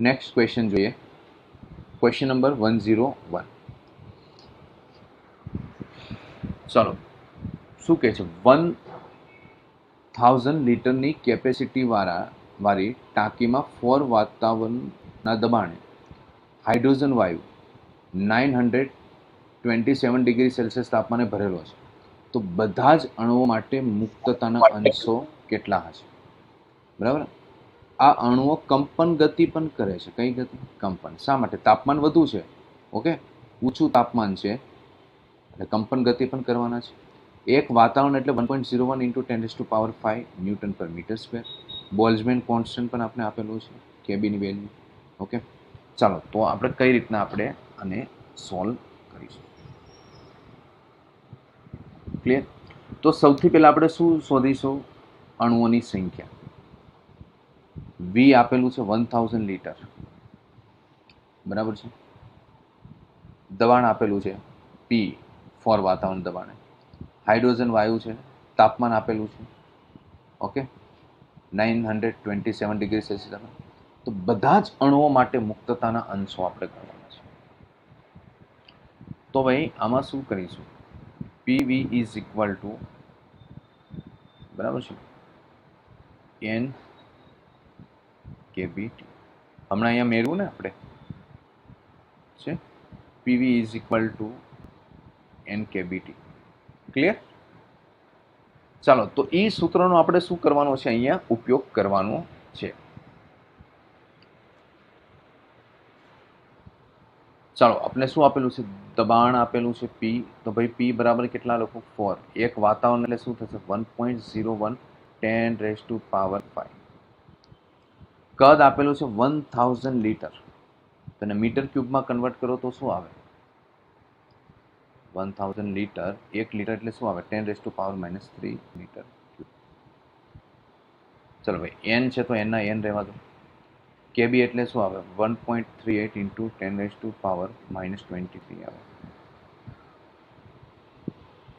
Next question જોઈએ. Question number 101. चलो શું કહે છે 1000 લીટરની કેપેસિટી વાળી ટાંકીમાં 4 વાતાવરણના દબાણે હાઇડ્રોજન વાયુ 927 ડિગ્રી સેલ્સિયસ તાપમાને ભરેલો છે. તો બધા જ અણુઓ માટે મુક્તતાના અંશો કેટલા હશે? બરાબર. આ અણુઓ કંપન ગતિ પણ કરે છે. કઈ ગતિ? કંપન. શા માટે? તાપમાન વધુ છે. ઓકે, ઊંચું તાપમાન છે એટલે કંપન ગતિ પણ કરવાના છે. એક વાતાવરણ એટલે 1.01 × 10⁵ ન્યૂટન પર મીટર સ્ક્વેર. બોલ્ટ્ઝમેન કોન્સ્ટન્ટ પણ આપણે આપેલું છે, કેબીની વેલ્યુ. ઓકે, ચાલો તો આપણે કઈ રીતના આપણે આને સોલ્વ કરીશું. ક્લિયર? તો સૌથી પહેલા આપણે શું શોધીશું? અણુઓની સંખ્યા. વી આપેલું છે 1000 લીટર, બરાબર છે. દબાણ આપેલું છે પી, 4 વાતાવરણ દબાણે. હાઇડ્રોજન વાયુ છે, તાપમાન આપેલું છે, ઓકે, 927 ડિગ્રી સેલ્સિયસ. તો બધા જ અણુઓ માટે મુક્તતાના અંશો આપણે કરવાના છે. તો ભાઈ આમાં શું કરીશું? પીવી ઇઝ ઇક્વલ ટુ, બરાબર છે, એન કેબીટી. હમણાં અહીંયા મેળવું ને આપણે છે PV is equal to N KBT. Clear? ચાલો તો એ સૂત્રનો આપણે શું કરવાનો છે? અહીંયા ઉપયોગ કરવાનો છે. ચાલો આપણે શું આપેલું છે? દબાણ આપેલું છે પી. તો ભાઈ પી બરાબર કેટલા લખું? 4. એક વાતાવરણ એટલે શું થશે? 1.01 10⁵ કદ આપેલું છે 1000 લીટર. તેને મીટર ક્યુબમાં કન્વર્ટ કરો તો શું આવે? 1000 લીટર, 1 લીટર એટલે શું આવે? 10⁻³ મીટર ક્યુબ. ચલો ભાઈ એન છે તો એનના એન રહેવા દો. કેબી એટલે શું આવે? 1.38 × 10⁻³ આવે.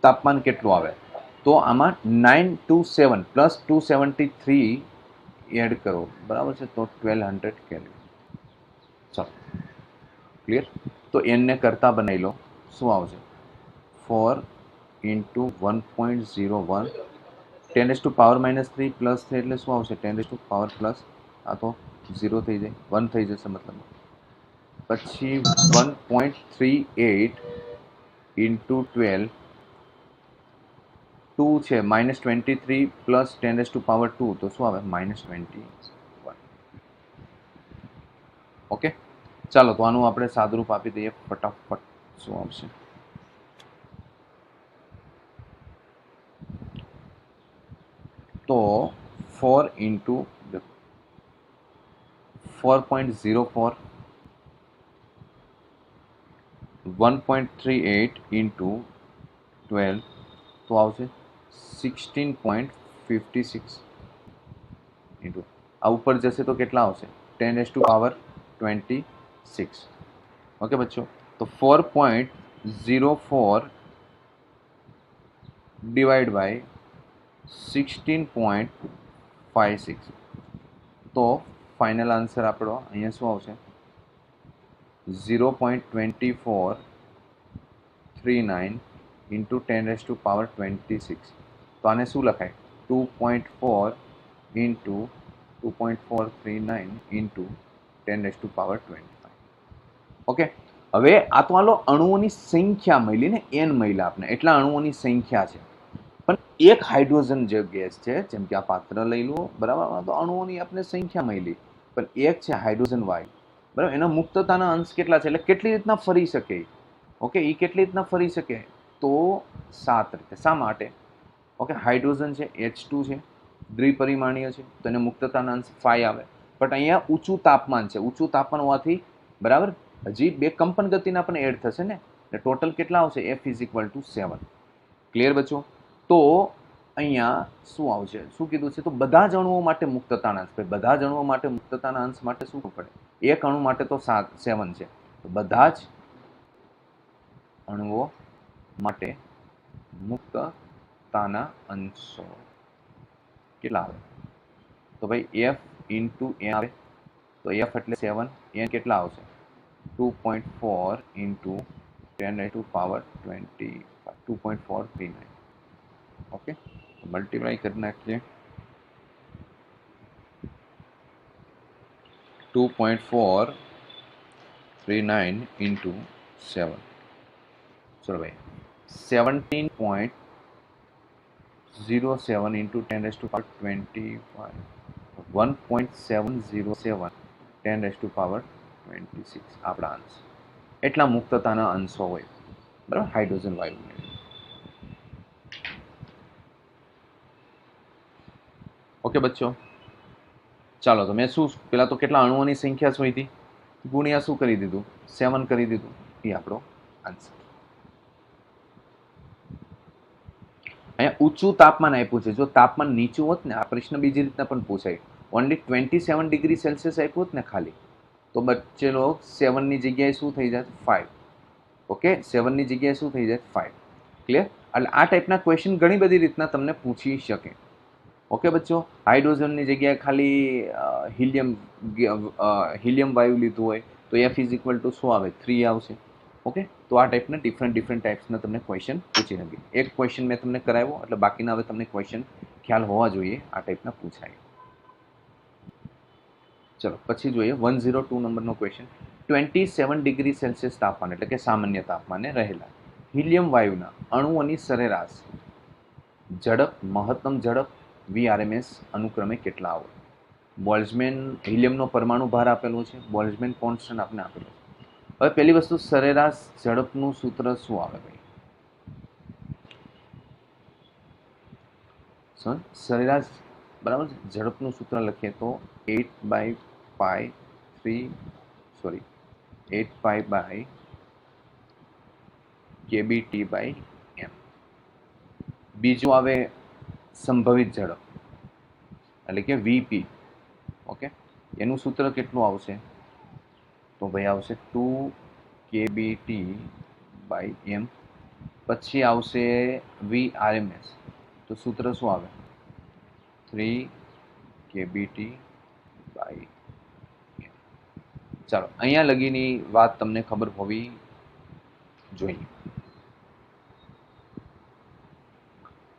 તાપમાન કેટલું આવે? તો આમાં 927 પ્લસ 273 એડ કરો, બરાબર છે, તો 1200 કેલ્વિન. ચાલો ક્લિયર? તો એનને કરતા બનાવી લો. શું આવશે? 4 × 1.01 10⁻³ પ્લસ છે એટલે શું આવશે? 10⁻+. આ તો 0 થઈ જાય, 1 થઈ જશે મતલબ. પછી 1.38 × 12, 2 છે, -23 પ્લસ 10⁻², તો શું આવે? -21. ઓકે, ચાલો તો આનું આપણે સાદુરૂપ આપી દઈએ ફટાફટ. શું આવશે? તો 4 × 4.04 1.38 × 12 તો આવશે 16.56 ઇન્ટુ આ ઉપર જશે તો કેટલા આવશે? 10⁻26. ઓકે બચ્ચો, તો 4.04 ડિવાઈડ બાય 16.56. તો ફાઇનલ આન્સર આપણો અહીંયા શું આવશે? 0.2439 × 10⁻26. તો આને શું લખાય? 2.4 × 2.439 × 10⁻25. ઓકે, હવે આ તો આલો અણુઓની સંખ્યા મળી ને, એન મળ્યા આપણે, એટલા અણુઓની સંખ્યા છે. પણ એક હાઇડ્રોજન જે ગેસ છે, જેમ કે આ પાત્ર લઈ લો, બરાબર, તો અણુઓની આપણે સંખ્યા મળી, પણ એક છે હાઇડ્રોજન વાયુ, બરાબર, એના મુક્તતાના અંશ કેટલા છે, એટલે કેટલી રીતના ફરી શકે? ઓકે, એ કેટલી રીતના ફરી શકે? તો 7 રીતે. શા માટે? ઓકે, હાઇડ્રોજન છે, H2 છે, દ્વિપરિમાણીય છે, તો એને મુક્તતાના અંશ 5 આવે. બટ અહીંયા ઊંચું તાપમાન છે, ઊંચું તાપમાન હોવાથી, બરાબર, હજી બે કંપન ગતિના પણ એડ થશે ને, એટલે ટોટલ કેટલા આવશે? F = 7. ક્લિયર બચ્ચો? તો અહીંયા શું આવશે? શું કીધું છે? તો બધા જ અણુઓ માટે મુક્તતાના અંશ. બધા જ અણુઓ માટે મુક્તતાના અંશ માટે શું પડે? એક અણુ માટે તો 7 છે, તો બધા જ અણુઓ માટે મુક્તતાના અંશો કેટલા આવે? તો ભાઈ F × N આવે, તો એફ એટલે 7, એન કેટલા આવશે 2.4 ઇન્ટુ 10⁻²5 2.439. ઓકે, મલ્ટીપ્લાય કરી નાખીએ 2.439 ઇન્ટુ 7. ચલો ભાઈ 17.07 ઇન્ટુ 10⁻25 1.707 10⁻26 આપણા અંશ. એટલા મુક્તતાના અંશો હોય, બરાબર, હાઇડ્રોજન વાયુને. ઓકે બચ્ચો, ચાલો તો મેં શું પેલા તો કેટલા અણુઓની સંખ્યા શું હતી ગુણ્યા શું કરી દીધું 7 કરી દીધું, એ આપણો આન્સર. અહીંયા ઊંચું તાપમાન આપ્યું છે. જો તાપમાન નીચું હોત ને, આ પ્રશ્ન બીજી રીતના પણ પૂછાય, ઓનલી 27 ડિગ્રી સેલ્સિયસ આપ્યું હોત ને ખાલી, તો બચ્ચેલો 7ની જગ્યાએ શું થઈ જાય 5. ઓકે, 7ની જગ્યાએ શું થઈ જાય 5. ક્લિયર? એટલે આ ટાઈપના ક્વેશ્ચન ઘણી બધી રીતના તમને પૂછી શકે. ઓકે બચ્ચો, હાઇડ્રોજનની જગ્યાએ ખાલી હિલિયમ વાયુ લીધું હોય તો એફ ઇઝ ઇક્વલ ટુ શું આવે 3 આવશે. ઓકે, તો આ ટાઈપના ડિફરન્ટ ટાઈપ્સના તમને ક્વેશ્ચન પૂછી શકે. એક ક્વેશ્ચન મેં તમને કરાવ્યો એટલે બાકીના હવે તમને ક્વેશ્ચન ખ્યાલ હોવા જોઈએ આ ટાઈપના પૂછાય. ચલો પછી જોઈએ 102 નંબરનો ક્વેશ્ચન. 27 ડિગ્રી સેલ્સિયસ તાપમાન એટલે કે સામાન્ય તાપમાને રહેલા હિલિયમ વાયુના અણુઓની સરેરાશ ઝડપ, મહત્તમ ઝડપ, VRMS અનુક્રમે કેટલા હોય? બોલ્ટ્ઝમેન હિલિયમનો પરમાણુ ભાર આપેલો છે, બોલ્ટ્ઝમેન કોન્સ્ટન્ટ આપણે આપેલો છે. હવે પહેલી વસ્તુ, સરેરાશ ઝડપનું સૂત્ર શું આવે ભાઈ? સરેરાશ, બરાબર છે, ઝડપનું સૂત્ર લખીએ તો 8π/kBT/m. બીજું આવે સંભવિત ઝડપ એટલે કે વીપી. ઓકે, એનું સૂત્ર કેટલું આવશે? તો ભાઈ આવશે 2kBT/m. પછી આવશે VRMS, તો સૂત્ર શું આવે 3kBT/m. ચાલો, અહીંયા લગીની વાત તમને ખબર હોવી જોઈએ.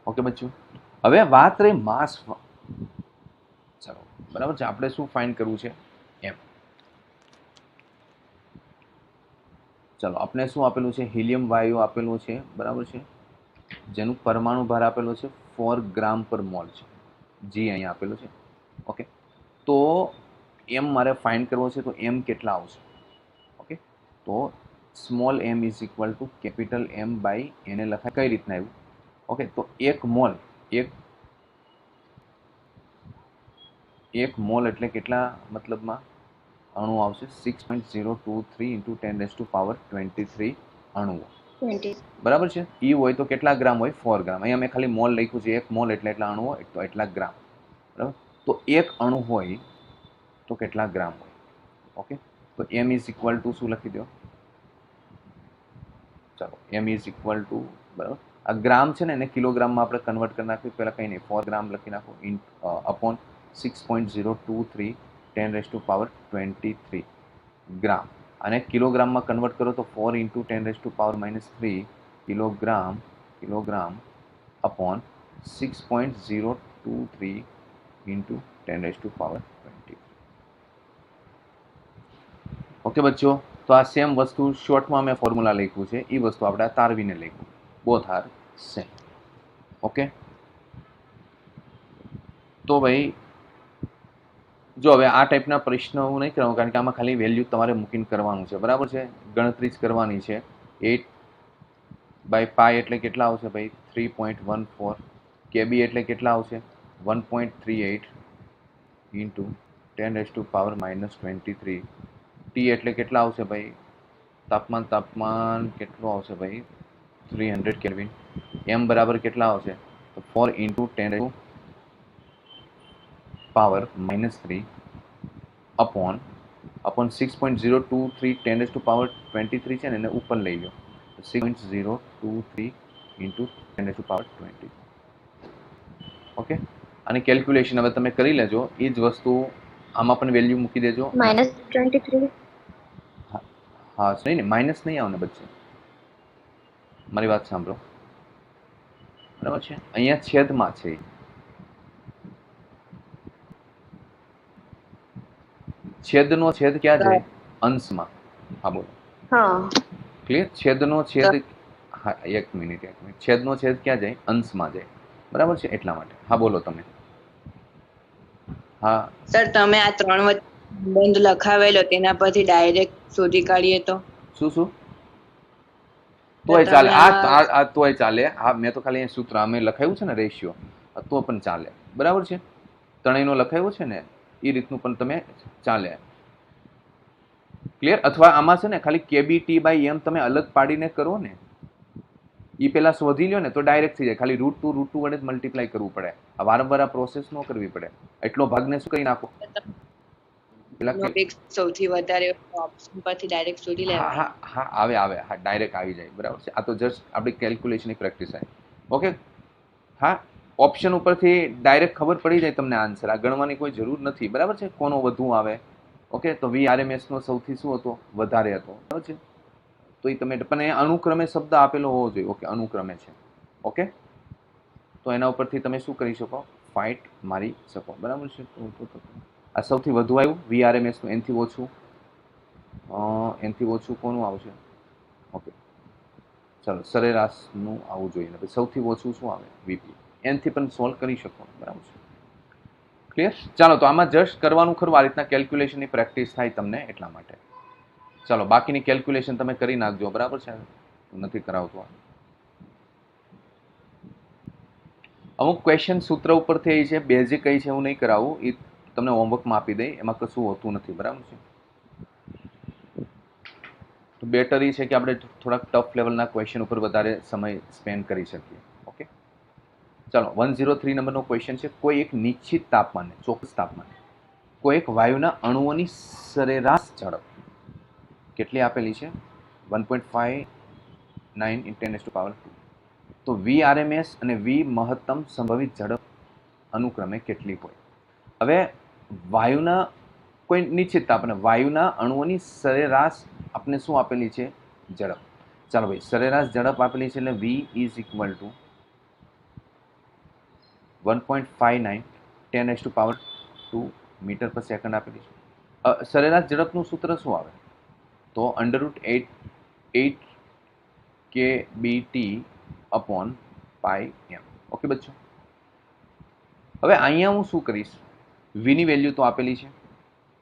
ઓકે બચ્ચો, હવે વાત રહી માસ. ચાલો, બરાબર છે, આપણે શું ફાઇન્ડ કરવું છે એમ. ચાલો, આપણે શું આપેલું છે? હિલિયમ વાયુ આપેલું છે, બરાબર છે, જેનું પરમાણુ ભાર આપેલો છે 4 ગ્રામ પર મોલ છે. જી અહીંયા આપેલું છે. ઓકે, તો એમ મારે ફાઇન્ડ કરવો છે, તો એમ કેટલા આવશે? ઓકે, તો small M is equal to capital M by એને લખાય કઈ રીતના આવ્યું? ઓકે, તો એક મોલ એટલે કેટલા મતલબમાં અણુ આવશે? 6.023 ઇન્ટુ 10⁻23 અણુઓ, બરાબર છે. ઈ હોય તો કેટલા ગ્રામ હોય? 4 ગ્રામ. અહીંયા મેં ખાલી મોલ લખ્યું છે. એક મોલ એટલે એટલા અણુઓ, તો એટલા ગ્રામ, બરાબર. તો એક અણુ હોય તો કેટલા ગ્રામ હોય? ઓકે, તો એમ ઇઝ ઇક્વલ ટુ શું લખી દો? ચાલો, એમ ઇઝ ઇક્વલ ટુ, બરાબર, આ ગ્રામ છે ને એને કિલોગ્રામમાં આપણે કન્વર્ટ કરી નાખ્યું. પહેલાં કંઈ નહીં, 4 ગ્રામ લખી નાખો અપોન 6.023 10⁻23 ગ્રામ. અને કિલોગ્રામમાં કન્વર્ટ કરો તો 4 into 10⁻³ kilogram upon 6.023 into 10⁻23. Okay બચ્ચો, તો આ સેમ વસ્તુ શોર્ટમાં મેં ફોર્મ્યુલા લખ્યું છે, એ વસ્તુ આપણે તારવીને લખ્યું. Both are same. ઓકે, તો ભાઈ જો હવે આ ટાઈપના પ્રશ્નો હું નહીં કરું, કારણ કે આમાં ખાલી વેલ્યુ તમારે મૂકીને કરવાનું છે, બરાબર છે, ગણતરી જ કરવાની છે. 8/π એટલે કેટલા આવશે ભાઈ? 3.14. કેબી એટલે કેટલા આવશે? 1.38 ઇન્ટુ 10⁻23. ટી એટલે કેટલા આવશે ભાઈ? તાપમાન કેટલું આવશે ભાઈ? 300 કેલ્વિન. એમ બરાબર કેટલા આવશે? તો 4 ઇન્ટુ 10⁻³ અપોન 6.023 10⁻23 છે ને, એને ઉપર લઈ લો, 6.023 ઇન્ટુ 10⁻23. ઓકે, અને કેલ્ક્યુલેશન હવે તમે કરી લેજો. એ જ વસ્તુ આમાં પણ વેલ્યુ મૂકી દેજો. -23. હા નહીં ને, માઇનસ નહીં આવે ને બચ્ચે, મારી વાત સાંભળો, બરાબર છે. અહીંયા છેદમાં છે, છેદનો છેદ ક્યાં જાય? અંશમાં. હા બોલો. હા. ક્લિયર? છેદનો છેદ, હા એક મિનિટ, છેદનો છેદ ક્યાં જાય? અંશમાં જાય, બરાબર છે, એટલા માટે. હા બોલો તમે. હા સર તમે આ 3 વચ્ચે સંબંધ લખાવેલો તેના પરથી ડાયરેક્ટ શોધી કાઢીએ તો? શું તોય ચાલે, આ તોય ચાલે. હા મેં તો ખાલી સૂત્ર અમે લખાયું છે ને, રેશિયો, તો પણ ચાલે, બરાબર છે. ત્રણેયનો લખાયું છે ને એ રીતનું પણ તમે ચાલે. ક્લિયર? અથવા આમાં છે ને ખાલી કેબીટી બાય એમ તમે અલગ પાડીને કરો ને, એ પેલા શોધી લ્યો ને તો ડાયરેક્ટ થઈ જાય. ખાલી √2 વડે જ મલ્ટીપ્લાય કરવું પડે. આ વારંવાર આ પ્રોસેસ ન કરવી પડે. એટલો ભાગને શું કરી નાખો, સૌથી વધારે ઓપ્શન પરથી ડાયરેક્ટ શોધી લેવાય. હા આવે, હા ડાયરેક્ટ આવી જાય, બરાબર છે. આ તો જસ્ટ આપણી કેલ્ક્યુલેશનની પ્રેક્ટિસ થાય. ઓકે, હા ઓપ્શન ઉપરથી ડાયરેક્ટ ખબર પડી જાય તમને આન્સર. આ ગણવાની કોઈ જરૂર નથી, બરાબર છે. કોનો વધુ આવે, ઓકે. તો VRMS નો સૌથી શું હતો? વધારે હતો, બરાબર છે. તો એ તમે પણ એ અનુક્રમે શબ્દ આપેલો હોવો જોઈએ. ઓકે, અનુક્રમે છે, ઓકે. તો એના ઉપરથી તમે શું કરી શકો? ફાઇટ મારી શકો, બરાબર છે. આ સૌથી વધુ આવ્યું VRMS નું. એનથી ઓછું કોનું આવશે? ઓકે ચાલો, સરેરાશનું આવવું જોઈએ. સૌથી ઓછું શું આવે? VP. એનથી પણ સોલ્વ કરી શકો, બરાબર છે. ક્લિયર? ચાલો, તો આમાં જસ્ટ કરવાનું ખરું, આ રીતના કેલ્ક્યુલેશનની પ્રેક્ટિસ થાય તમને, એટલા માટે. ચાલો, બાકીની કેલ્ક્યુલેશન તમે કરી નાખજો, બરાબર છે. નથી કરાવતો. અમુક ક્વેશ્ચન સૂત્ર ઉપરથી છે, બેઝિક કઈ છે, હું નહીં કરાવું. એ તમને હોમવર્કમાં આપી દઈ, એમાં કશું હોતું નથી, બરાબર છે. તો બેટર એ છે કે આપણે થોડાક ટફ લેવલના ક્વેશ્ચન ઉપર વધારે સમય સ્પેન્ડ કરી શકીએ. ઓકે, ચાલો 103 નંબરનો ક્વેશ્ચન છે. કોઈ એક નિશ્ચિત તાપમાને, ચોક્કસ તાપમાને કોઈ એક વાયુના અણુઓની સરેરાશ ઝડપ કેટલી આપેલી છે? 1.59 × 10⁻². તો VRMS અને V મહત્તમ સંભવિત ઝડપ અનુક્રમે કેટલી હોય? હવે વાયુના કોઈ નિશ્ચિત તાપમાને વાયુના અણુઓની સરેરાશ આપણે શું આપેલી છે? ઝડપ. ચાલો ભાઈ, સરેરાશ ઝડપ આપેલી છે, એટલે V is equal to 1.59 10⁻² metre per second આપેલી છે. સરેરાશ ઝડપનું સૂત્ર શું આવે? તો √8 kBT/m. ઓકે બચ્ચો. હવે અહીંયા હું શું કરીશ? વીની વેલ્યુ તો આપેલી છે,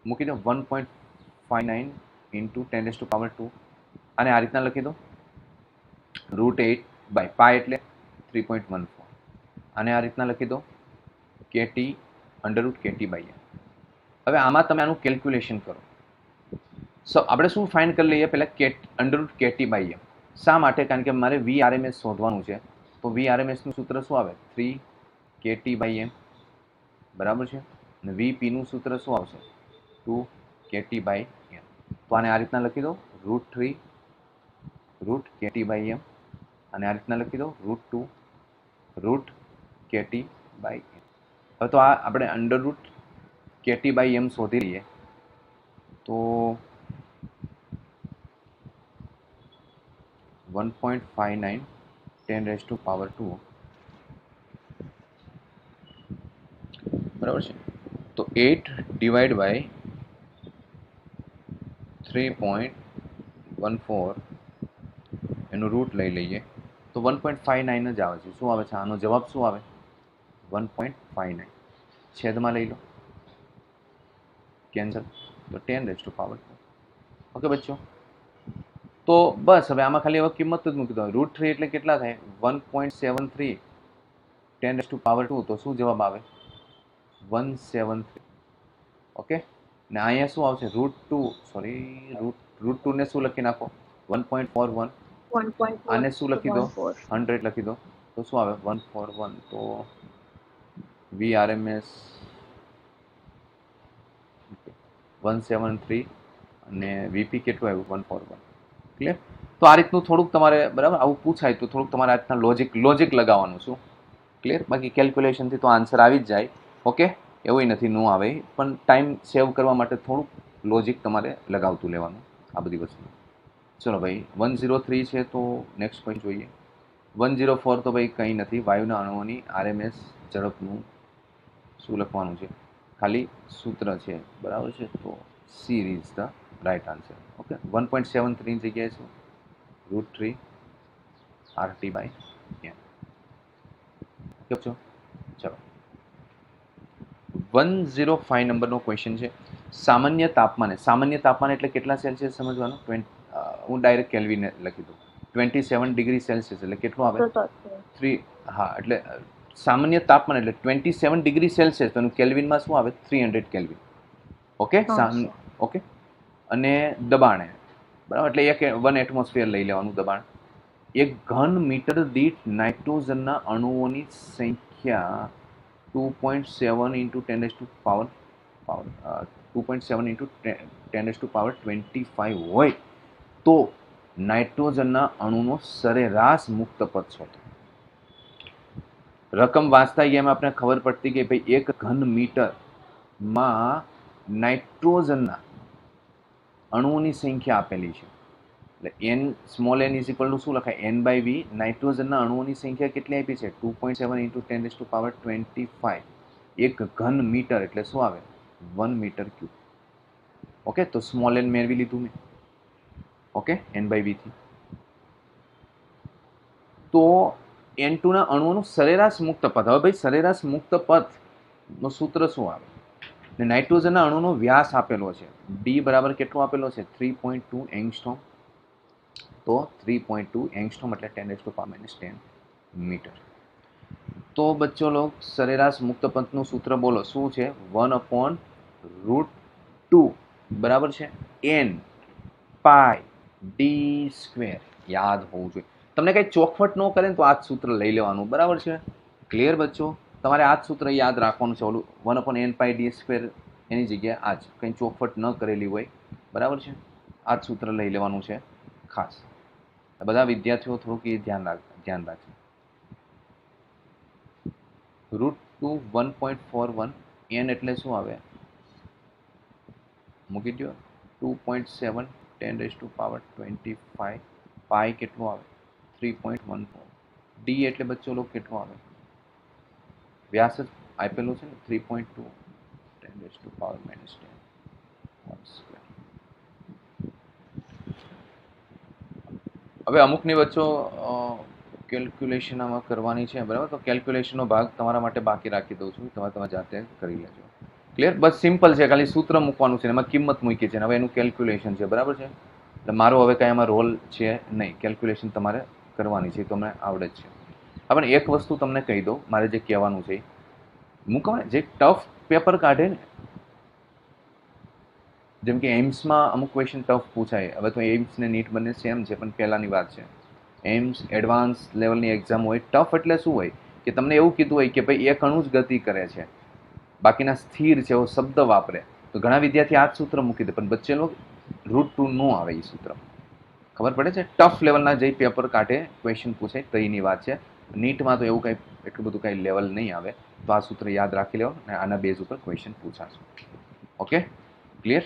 મૂકી દો 1.59 × 10⁻². અને આ રીતના લખી દો √8/π એટલે 3.14. અને આ રીતના લખી દો KT √KT/m. હવે આમાં તમે આનું કેલ્ક્યુલેશન કરો. આપણે શું ફાઇન્ડ કરી લઈએ પહેલા? √KT/m. શા માટે? કારણ કે મારે VRMS શોધવાનું છે. તો VRMS નું સૂત્ર શું આવે? 3 KT/m, બરાબર છે. અને VP નું સૂત્ર શું આવશે? 2 KT/m. તો આને આ રીતના લખી દો √3 √KT/m. અને આ રીતના લખી દો √2 √KT/m. હવે તો આ આપણે √KT/m શોધી લઈએ. તો 1.59 10⁻², બરાબર છે. તો 8/3.14 એનું રૂટ લઈ લઈએ તો 1.59 જ આવે છે. શું આવે છે? આનો જવાબ શું આવે? 1.59. છેદમાં લઈ લો, કેન્સલ, તો 10⁻². ઓકે બચ્ચો. તો બસ હવે આમાં ખાલી હવે કિંમત જ મૂકી દો. √3 એટલે કેટલા થાય? 1.73 10⁻². તો શું જવાબ આવે? 173. ઓકે, ને અહીંયા શું આવશે? √2 ને શું લખી નાખો? 1.41. આને શું લખી દો? 100 લખી દો. તો શું આવે? 141. તો VRMS 173 અને VP કેટલું આવ્યું? 141. ક્લિયર? તો આ રીતનું થોડુંક તમારે, બરાબર, આવું પૂછાય તો થોડુંક તમારે આ રીતના લોજિક લગાવવાનું. શું? ક્લિયર? બાકી કેલ્ક્યુલેશનથી તો આન્સર આવી જ જાય. ઓકે, એવું નથી ન આવે, પણ ટાઈમ સેવ કરવા માટે થોડુંક લોજિક તમારે લગાવતું લેવાનું આ બધી વસ્તુ. ચલો ભાઈ 103 છે તો નેક્સ્ટ પોઈન્ટ જોઈએ. 104 તો ભાઈ કંઈ નથી, વાયુના અણુઓની RMS ઝડપનું શું લખવાનું છે, ખાલી સૂત્ર છે, બરાબર છે. તો she is the right answer. Okay, 1.73 જગ્યાએ છે √3 RT/n. ઓકે છો, ચલો 105 નંબરનો ક્વેશ્ચન છે. સામાન્ય તાપમાન એટલે કેટલા સેલ્સિયસ સમજવાનું? હું ડાયરેક્ટ કેલ્વિન લખી દઉં. 27 ડિગ્રી સેલ્સિયસ એટલે કેટલું આવે? 3. હા, એટલે સામાન્ય તાપમાન એટલે 27 ડિગ્રી સેલ્સિયસ, તો એનું કેલ્વિનમાં શું આવે? 300 કેલ્વિન. Okay, okay. અને દબાણ, બરાબર, એટલે 1 એટમોસ્ફિયર લઈ લેવાનું દબાણ. એક ઘન મીટર દીઠ નાઇટ્રોજનના અણુઓની સંખ્યા 2.7 ઇન્ટુ 10⁻25 હોય તો નાઇટ્રોજનના અણુનો સરેરાશ મુક્ત પદ શોધો. રકમ વાંચતા ગયા એમાં આપણે ખબર પડતી કે ભાઈ 1 ઘન મીટરમાં નાઇટ્રોજનના અણુઓની સંખ્યા આપેલી છે, એટલે n small n is equal two શું લખાય? n/v. નાઇટ્રોજનના અણુઓની સંખ્યા કેટલી આપી છે? 2.7 ઇન્ટુ 10⁻25. 1 ઘન મીટર એટલે શું આવે? 1 મીટર ક્યુબ. ઓકે, તો સ્મોલ n મેળવી લીધું મેં. ઓકે, n/v થી. તો N2 ના અણુઓનું સરેરાશ મુક્ત પદ. હવે ભાઈ સરેરાશ મુક્ત પદનું સૂત્ર શું આવે? નાઇટ્રોજનના અણુનો વ્યાસ આપેલો છે, d બરાબર કેટલો આપેલો છે? 3.2 એંગસ્ટ્રોમ. તો 3.2 એંગસ્ટ્રોમ એટલે 10⁻10 મીટર. તો બચ્ચો લોગ સરેરાશ મુક્ત પદનું સૂત્ર બોલો, શું છે? 1/√2 બરાબર છે n પાઈ d². યાદ હોવું જોઈએ. તમને કંઈ ચોખવટ ન કરે ને તો આ જ સૂત્ર લઈ લેવાનું, બરાબર છે? ક્લિયર બચ્ચો? તમારે આ જ સૂત્ર યાદ રાખવાનું છે. ઓલું 1/n/d², એની જગ્યાએ આ જ, કંઈ ચોખવટ ન કરેલી હોય, બરાબર છે? આ જ સૂત્ર લઈ લેવાનું છે ખાસ. બધા વિદ્યાર્થીઓ થોડુંક એ ધ્યાન રાખજો. √2 1.41 n એટલે શું આવે? મૂકી દો 2.7 10⁻25. પાઈ કેટલું આવે? 3.14. ડી એટલે બચ્ચો લોકો કેટલું આવે? વ્યાસ જ આપેલું છે ને, 3.2 10⁻10 સ્ક્વેર. હવે અમુકની વચ્ચો કેલ્ક્યુલેશન આમાં કરવાની છે, બરાબર? તો કેલ્ક્યુલેશનનો ભાગ તમારા માટે બાકી રાખી દઉં છું, તમે જાતે કરી લેજો. ક્લિયર? બસ સિમ્પલ છે, ખાલી સૂત્ર મૂકવાનું છે, એમાં કિંમત મૂકી છે, હવે એનું કેલ્ક્યુલેશન છે, બરાબર છે? એટલે મારો હવે કાંઈ એમાં રોલ છે નહીં, કેલ્ક્યુલેશન તમારે કરવાની છે, તમને આવડે જ છે. હવે એક વસ્તુ તમને કહી દઉં, મારે જે કહેવાનું છે મૂકવા, જે ટફ પેપર કાઢે ને, જેમ કે એમ્સમાં અમુક ક્વેશ્ચન ટફ પૂછાય. હવે તો એમ્સ ને નીટ બંને સેમ છે, પણ પહેલાંની વાત છે. એમ્સ એડવાન્સ લેવલની એક્ઝામ હોય. ટફ એટલે શું હોય કે તમને એવું કીધું હોય કે ભાઈ એક અણુ જ ગતિ કરે છે, બાકીના સ્થિર છે, એવો શબ્દ વાપરે, તો ઘણા વિદ્યાર્થી આ જ સૂત્ર મૂકી દે, પણ બચ્ચે લોકો √2 ન આવે એ સૂત્ર. ખબર પડે છે? ટફ લેવલના જે પેપર કાઢે ક્વેશ્ચન પૂછે તો એની વાત છે. નીટમાં તો એવું કંઈ એટલું બધું કંઈ લેવલ નહીં આવે, તો આ સૂત્ર યાદ રાખી લેવો અને આના બેઝ ઉપર ક્વેશ્ચન પૂછાશે. Okay, clear?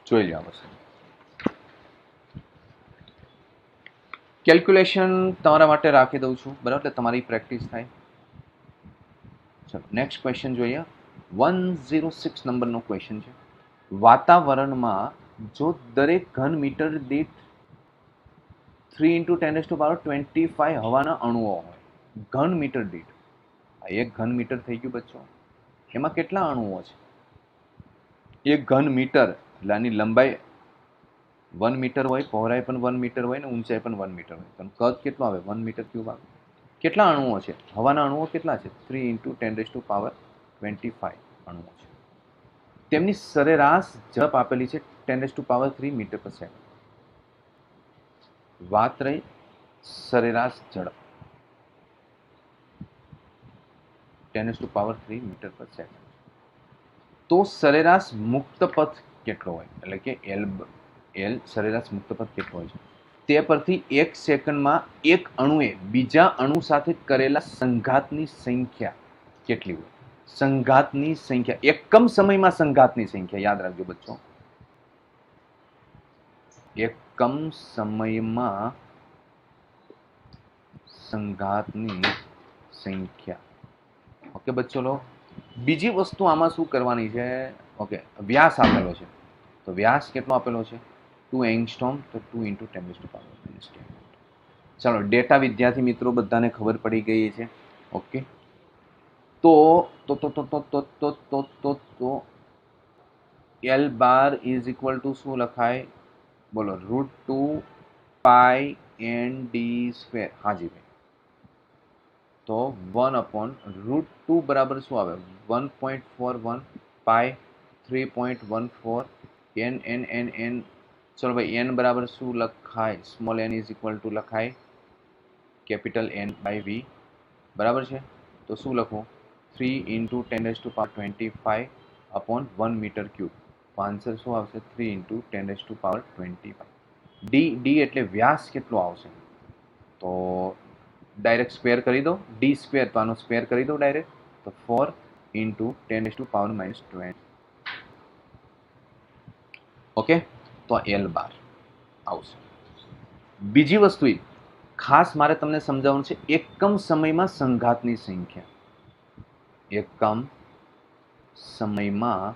જોઈ લો બસ. કેલ્ક્યુલેશન તમારા માટે રાખી દઉં છું, બરાબર? એટલે તમારી પ્રેક્ટિસ થાય. ચલો નેક્સ્ટ ક્વેશ્ચન જોઈએ. 106 નંબરનો ક્વેશ્ચન છે. વાતાવરણમાં જો દરેક ઘન મીટર દીઠ 3 ઇન્ટુ 10⁻25 હવાના અણુઓ હોય, ઘન મીટર દીઠ, આ 1 ઘન મીટર થઈ ગયું બચ્ચો, એમાં કેટલા અણુઓ છે? 1 ઘન મીટર એટલે આની લંબાઈ 1 મીટર હોય, પહોળાઈ પણ 1 મીટર હોય ને ઊંચાઈ પણ 1 મીટર હોય, પણ કદ કેટલું આવે? 1 મીટર ક્યુબ આવે. કેટલા અણુઓ છે? હવાના અણુઓ કેટલા છે? 3 ઇન્ટુ 10⁻25 અણુઓ છે. તેમની સરેરાશ ઝડપ આપેલી છે 10⁻3 મીટર પર સેકન્ડ. વાત રહી સરેરાશ ઝડપ 10⁻3 મીટર પર સેકન્ડ. તો સરેરાશ મુક્ત પથ કેટલો હોય? એટલે કે એલ સરેરાશ મુક્ત પથ કેટલો હોય છે? તે પરથી 1 સેકન્ડમાં એક અણુએ બીજા અણુ સાથે કરેલા સંઘાતની સંખ્યા કેટલી હોય? સંઘાતની સંખ્યા, એકમ સમયમાં સંઘાતની સંખ્યા યાદ રાખજો બચ્ચો, એકમ સમયમાં સંઘાતની સંખ્યા. ઓકે બચ્ચો લો. બીજી વસ્તુ આમાં શું કરવાની છે? ઓકે, વ્યાસ આપેલો છે, તો વ્યાસ કેટલો આપેલો છે? 2 એંગસ્ટ્રોમ, તો 2 × 10⁻⁻10. ચાલો, ડેટા વિદ્યાર્થી મિત્રો બધાને ખબર પડી ગઈ છે. ઓકે, તો તો તો તો તો તો તો તો તો તો L bar is equal two શું લખાય? બોલો, √2 પાઈ એન ડી સ્ક્વેર. હાજી ભાઈ, તો 1/√2 બરાબર શું આવે? 1.41 pi 3.14 N N N N. ચલો ભાઈ, એન બરાબર શું લખાય? Small N is equal to લખાય કેપિટલ એન બાય વી. બરાબર છે? તો શું લખવું? 3 × 10⁻25 અપોન 1 મીટર ક્યુબ. તો આન્સર શું આવશે? 3 × 10⁻25. ડી એટલે વ્યાસ કેટલો આવશે? તો ડાયરેક્ટ સ્ક્વેર કરી દો. ડી સ્ક્વેર, તો આનો સ્ક્વેર કરી દો ડાયરેક્ટ. તો 4 × 10⁻⁻20. ઓકે, તો એલ બાર આવશે. બીજી વસ્તુ ખાસ મારે તમને સમજાવવાનું છે, એકમ સમયમાં સંઘાતની સંખ્યા. એકમ સમયમાં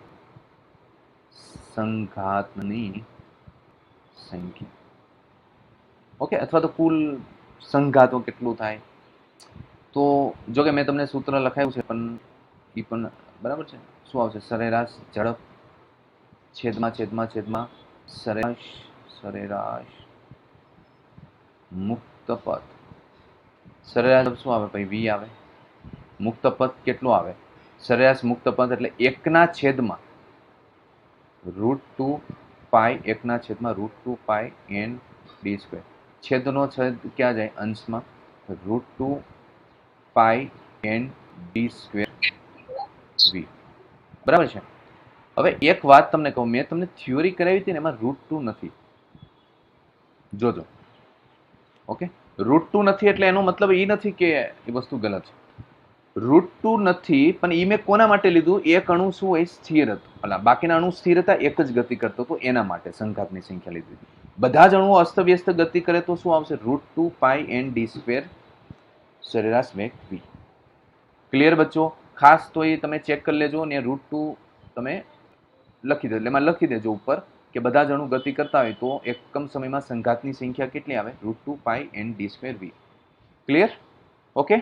સંઘાતની સંખ્યા. ઓકે, અથવા તો કુલ સંઘાતો કેટલું થાય? તો જો કે મેં તમને સૂત્ર લખાયું છે, પણ એ પણ બરાબર છે. શું આવશે? સરેરાશ ઝડપ છેદમાં સરેરાશ મુક્ત પદ. સરેરાશ શું આવે ભાઈ? વી આવે. મુક્ત પદ કેટલું આવે? સરેરાશ મુક્ત પદ એટલે 1/√2 પાઈ 1/√2 પાઈ એન ડી સ્ક્વેર. છેદનો છેદ ક્યાં જાય? અંશમાં. √2 પાઈ એન ડી સ્ક્વેર વી. બરાબર છે? હવે એક વાત તમને કહું, મેં તમને થિયોરી કરાવી હતી ને, એમાં √2 નથી. જોજો. ઓકે, √2 નથી એટલે એનો મતલબ એ નથી કે એ વસ્તુ ગલત છે. √2 નથી, પણ એ મેં કોના માટે લીધું? એક અણુ શું હોય? સ્થિર હતું. બાકીના અણુ સ્થિર હતા, એક જ ગતિ કરતો હતો, એના માટે સંઘાતની સંખ્યા લીધી. બધા જ અણુઓ અસ્તવ્યસ્ત ગતિ કરે તો શું આવશે? √2 પાઈ એન ડી સ્ક્વેર સરેરાશ વેગ વી. ક્લિયર બચ્ચો? ખાસ તો એ તમે ચેક કરી લેજો ને. √2 તમે લખી દો, એટલે એમાં લખી દેજો ઉપર કે બધા જ અણુ ગતિ કરતા હોય તો એકમ સમયમાં સંઘાતની સંખ્યા કેટલી આવે? √2 પાઈ એન ડી સ્ક્વેર વી. ક્લિયર? ઓકે,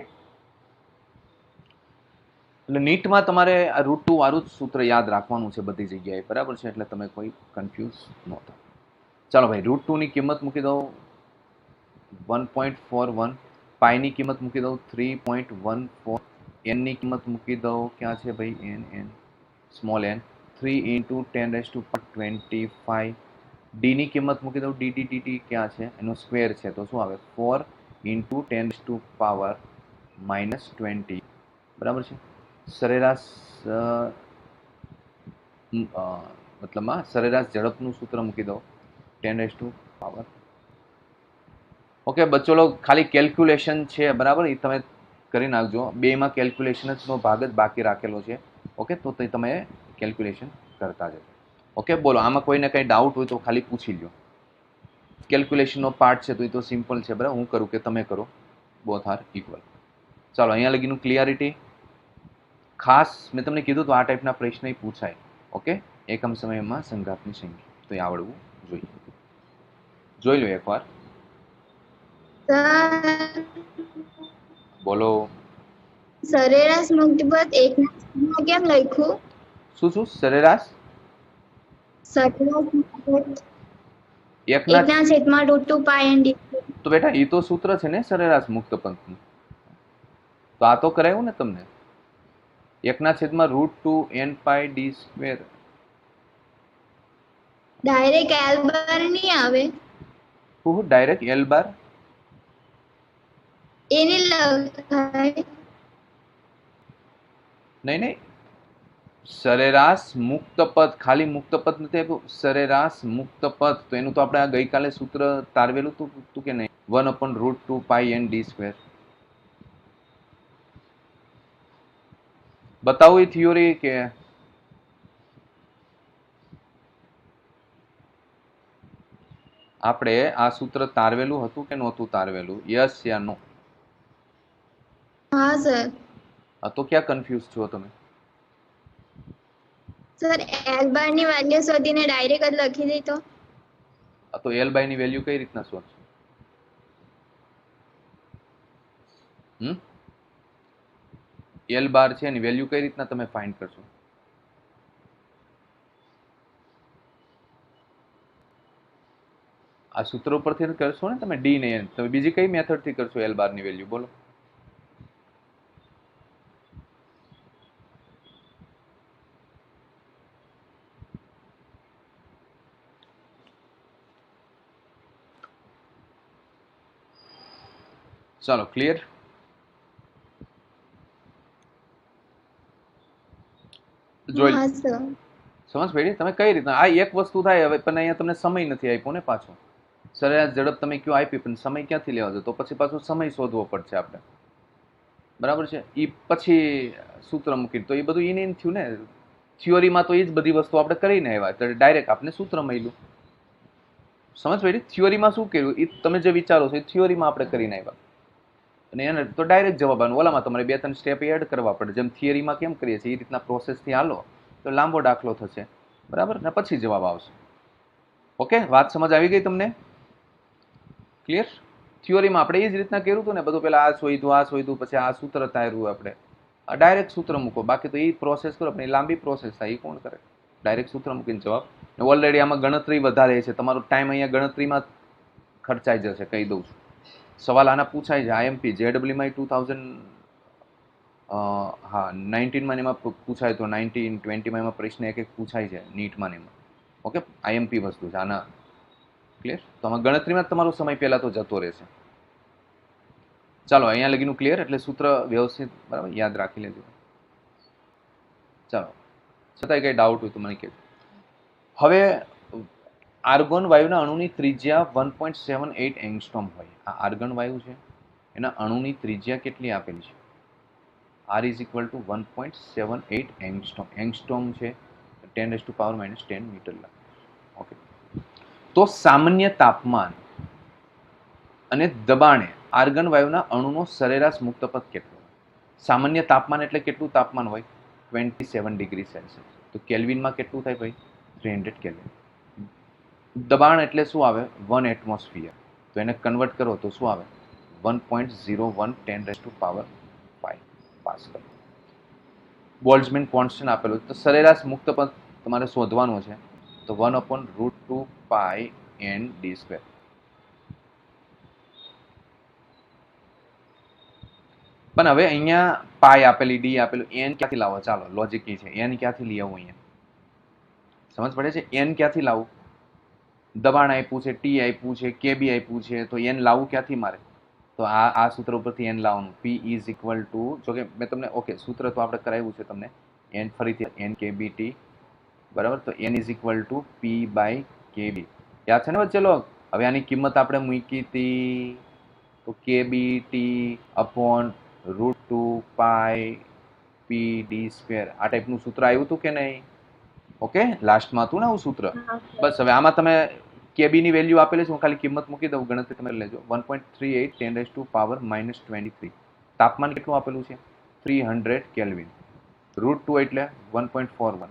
એટલે નીટમાં તમારે આ √2 વાળું જ સૂત્ર યાદ રાખવાનું છે બધી જગ્યાએ. બરાબર છે? એટલે તમે કોઈ કન્ફ્યુઝ ન થાવ. ચાલો ભાઈ, √2 ની કિંમત મૂકી દો 1.41, પાઈની કિંમત મૂકી દો 3.14, એનની કિંમત મૂકી દો, ક્યાં છે ભાઈ? N small N 3 × 10⁻25. ડીની કિંમત મૂકી દો, ડી ક્યાં છે? એનો સ્ક્વેર છે, તો શું આવે? 4 × 10⁻⁻20. બરાબર છે? સરેરાશ મતલબમાં સરેરાશ ઝડપનું સૂત્ર મૂકી દો 10⁻. ઓકે બચ્ચો લોગ, ખાલી કેલ્ક્યુલેશન છે, બરાબર? એ તમે કરી નાખજો. બેમાં કેલ્ક્યુલેશનનો ભાગ જ બાકી રાખેલો છે. ઓકે, તો તમે કેલ્ક્યુલેશન કરતા જજો. ઓકે, બોલો, આમાં કોઈને કંઈ ડાઉટ હોય તો ખાલી પૂછી લો. કેલ્ક્યુલેશનનો પાર્ટ છે તો એ તો સિમ્પલ છે, બરાબર? હું કરું કે તમે કરો, બોથ આર ઇક્વલ. ચાલો, અહીંયા લગીનું ક્લિયરિટી. ખાસ મેં તમને કીધું તો આ ટાઈપના પ્રશ્ન પૂછાય. ઓકે, એકમ સમયમાં સંઘાતની સંખ્યા, તો એ આવડવું જોઈએ. જોઈ લો એકવાર. બોલો. સરેરાશ મુક્ત પદ એકમાં કેમ લખ્યું? શું સરેરાશ? સરેરાશ મુક્ત પદ એકના √2 પાઈ એન ડી. તો બેટા એ તો સૂત્ર છે ને સરેરાશ મુક્ત પદનું. તો આ તો કરાયું ને તમને. 1/√2 n pi D square. Direct L bar નહીં આવે. હું ડાયરેક્ટ એલ બાર એને લખાય નહીં. સરેરાશ મુક્ત પદ, ખાલી મુક્ત પદ નથી આપ્યું, સરેરાશ મુક્ત પદ. તો એનું તો આપણે આ ગઈકાલે સૂત્ર તારવેલું તું કે નહીં? 1/√2 પાઈ એન ડી સ્ક્વેર. बताવું એ થિયોરી કે આપણે આ સૂત્ર તારવેલું હતું કે નહોતું તારવેલું? યસ યા નો? हाँ सर તો ક્યાં કન્ફ્યુઝ છો તમે? સર એલ બાર ની વેલ્યુ શોધીને ડાયરેક્ટ જ લખી દઈ તો તો એલ બાય ની વેલ્યુ કઈ રીતના શોધશો? એલ બાર છે એની વેલ્યુ કઈ રીતના તમે ફાઇન્ડ કરશો? આ સૂત્ર ઉપરથી કરશો ને તમે, ડી ને એન. તમે બીજી કઈ મેથડ થી કરશો એલ બાર ની વેલ્યુ બોલો? ચાલો ક્લિયર? જોઈ हाँ सर સમજ પડી? તમે કઈ રીતના આ એક વસ્તુ થાય હવે, પણ અહીંયા તમને સમય નથી આપ્યો ને પાછો. સરેરાશ ઝડપ તમે કયો આપી, પણ સમય ક્યાંથી લેવા દો? તો પછી પાછો સમય શોધવો પડશે આપણે, બરાબર છે? એ પછી સૂત્ર મૂકી તો એ બધું એને થયું ને. થિયોરીમાં તો એ જ બધી વસ્તુ આપણે કરીને આવ્યા, તો ડાયરેક્ટ આપણે સૂત્ર મળ્યું. સમજ પડી? થિયોરીમાં શું કર્યું એ તમે જે વિચારો છો એ થિયોરીમાં આપણે કરીને આવ્યા, અને એને તો ડાયરેક્ટ જવાબ આવવાનો. ઓલામાં તમારે 2-3 સ્ટેપ એડ કરવા પડે, જેમ થિયરીમાં કેમ કરીએ છીએ એ રીતના પ્રોસેસથી હાલો તો લાંબો દાખલો થશે, બરાબર ને? પછી જવાબ આવશે. ઓકે, વાત સમજ આવી ગઈ તમને? ક્લિયર? થિયોરીમાં આપણે એ જ રીતના કર્યું હતું ને બધું. પહેલા આ શોધ્યું, પછી આ સૂત્ર તાર્યું આપણે. આ ડાયરેક્ટ સૂત્ર મૂકો, બાકી તો એ પ્રોસેસ કરો પણ એ લાંબી પ્રોસેસ થાય. એ કોણ કરે? ડાયરેક્ટ સૂત્ર મૂકીને જવાબ. ઓલરેડી આમાં ગણતરી વધારે છે, તમારો ટાઈમ અહીંયા ગણતરીમાં ખર્ચાઈ જશે, કહી દઉં છું. સવાલ આના પૂછાય છે આઈએમપી જેડબલ્યુમાં 19માં એમાં પૂછાય તો 1920માં એમાં પ્રશ્ન એક પૂછાય છે નીટમાં એમાં. ઓકે, આઈએમપી વસ્તુ છે આના. ક્લિયર? તો આમાં ગણતરીમાં તમારો સમય પહેલા તો જતો રહેશે. ચાલો અહીંયા લગીનું ક્લિયર? એટલે સૂત્ર વ્યવસ્થિત બરાબર યાદ રાખી લેજો. ચાલો, છતાંય કઈ ડાઉટ હોય તો મને કહેજો. હવે આર્ગોન વાયુના અણુની ત્રિજ્યા 1.78 એંગસ્ટ્રોમ હોય. આ આર્ગન વાયુ છે, એના અણુની ત્રિજ્યા કેટલી આપેલી છે? R is equal to 1.78 angstrom. Angstrom છે 10⁻⁻10 મીટર. ઓકે, તો સામાન્ય તાપમાન અને દબાણે આર્ગન વાયુના અણુનો સરેરાશ મુક્તપદ કેટલો? સામાન્ય તાપમાન એટલે કેટલું તાપમાન હોય? 27 ડિગ્રી સેલ્સિયસ. તો કેલ્વિનમાં કેટલું થાય ભાઈ? 300 કેલ્વિન. દબાણ એટલે શું આવે? 1 એટમોસ્ફિયર. તો એને કન્વર્ટ કરો તો શું આવે? 1.01 10⁵ પાસ્કલ. બોલ્ટ્ઝમેન કોન્સ્ટન્ટ આપેલું. તો સરેરાશ મુક્તપદ તમારે શોધવાનું છે, તો 1/√2 પાઈ એન ડી સ્ક્વેર. પણ હવે અહીંયા પાઈ આપેલી, ડી આપેલું, એન ક્યાંથી લાવો? ચાલો લોજિક છે, એન ક્યાંથી લઈ આવું? અહીંયા સમજ પડે છે? એન ક્યાંથી લાવું? દબાણ આપ્યું છે, ટી આપ્યું છે, કેબી આપ્યું છે, તો એન લાવવું ક્યાંથી મારે? તો આ સૂત્ર ઉપરથી એન લાવવાનું. પી ઇઝ ઇક્વલ ટુ, જો કે મેં તમને ઓકે સૂત્ર તો આપણે કરાવ્યું છે તમને. એન ફરીથી એન કેબી ટી, બરાબર? તો N is equal to P by KB. યાદ છે ને? ચલો હવે આની કિંમત આપણે મૂકી હતી, તો કેબી ટી અપોન √2 પાઈ પી ડી સ્ક્વેર. આ ટાઈપનું સૂત્ર આવ્યું હતું કે નહીં? ઓકે, લાસ્ટમાં હતું ને આવું સૂત્ર. બસ હવે આમાં તમે કેબી ની વેલ્યુ આપેલી છે, હું ખાલી કિંમત મૂકી દઉં, ગણતરી તમે લેજો. 1.38 10⁻⁻23. તાપમાન કેટલું આપેલું છે? 300 કેલ્વિન. √2 એટલે 1.41.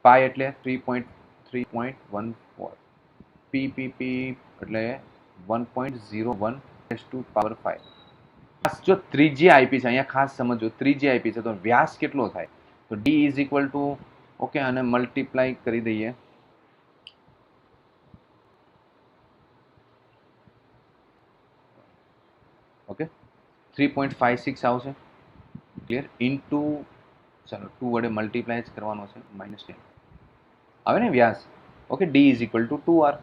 પાઈ એટલે 3.14. પી એટલે 1.01 10⁵. જો ત્રિજ્યા આપી છે, અહીંયા ખાસ સમજો, ત્રિજ્યા આપી છે તો વ્યાસ કેટલો થાય? તો D is equal two, okay, અને મલ્ટીપ્લાય કરી દઈએ. ઓકે, 3.56 આવશે. ક્લિયર? ઇન્ટુ, ચાલો 2 વડે મલ્ટીપ્લાય જ કરવાનો છે, -10 આવે ને વ્યાસ. Okay, D is equal to 2R.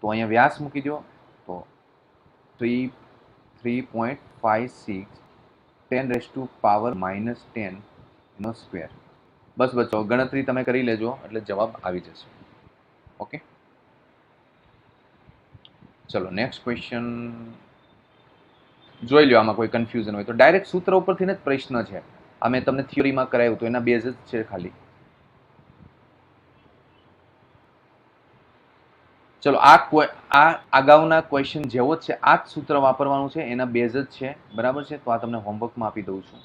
તો અહીંયા વ્યાસ મૂકી દો, તો 3.56 10⁻⁻10 એનો સ્ક્વેર. બસ બચો, ગણતરી તમે કરી લેજો એટલે જવાબ આવી જશે. ઓકે, ચલો નેક્સ્ટ ક્વેશ્ચન જોઈ લો. આમાં કોઈ કન્ફ્યુઝન હોય તો ડાયરેક્ટ સૂત્ર ઉપરથી જ પ્રશ્ન છે. આ મેં તમને થિયરીમાં કરાવ્યું તો એના બેઝ જ છે ખાલી. ચલો આ અગાઉના ક્વેશ્ચન જેવો જ છે, આ જ સૂત્ર વાપરવાનું છે, એના બેઝ જ છે, બરાબર છે. તો આ તમને હોમવર્કમાં આપી દઉં છું.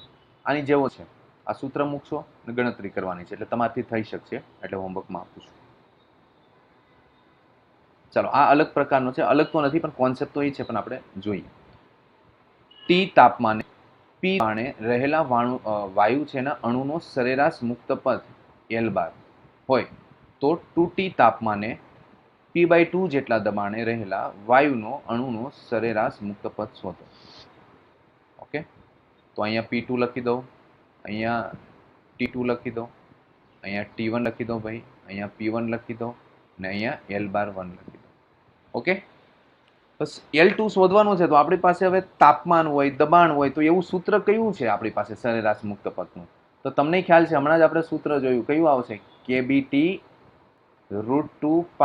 આની જેવો છે, આ સૂત્ર મૂકશો અને ગણતરી કરવાની છે, એટલે તમારાથી થઈ શકશે, એટલે હોમવર્કમાં આપું છું. ચાલો, આ અલગ પ્રકારનો છે, અલગ તો નથી પણ કોન્સેપ્ટ તો એ છે, પણ આપણે જોઈએ. ટી તાપમાને પી બાણે રહેલા વાયુ છે ના અણુનો સરેરાશ મુક્ત પથ L બાર હોય તો 2T તાપમાને P/2 જેટલા દબાણે રહેલા વાયુનો અણુનો સરેરાશ મુક્ત પથ શોધો. ઓકે, તો અહીંયા P2 લખી દો, અહીંયા T2 લખી દો, અહીંયા T1 લખી દો ભાઈ, અહીંયા P1 લખી દો અને અહીંયા L બાર 1 લખી દો. ઓકે, બસ L2 શોધવાનું છે. તો આપણી પાસે હવે તાપમાન હોય, દબાણ હોય, તો એવું સૂત્ર કયું છે આપણી પાસે સરેરાશ મુક્ત પથનું? તો તમને ખ્યાલ છે, હમણાં જ આપણે સૂત્ર જોયું, કયું આવશે? KBT √2 π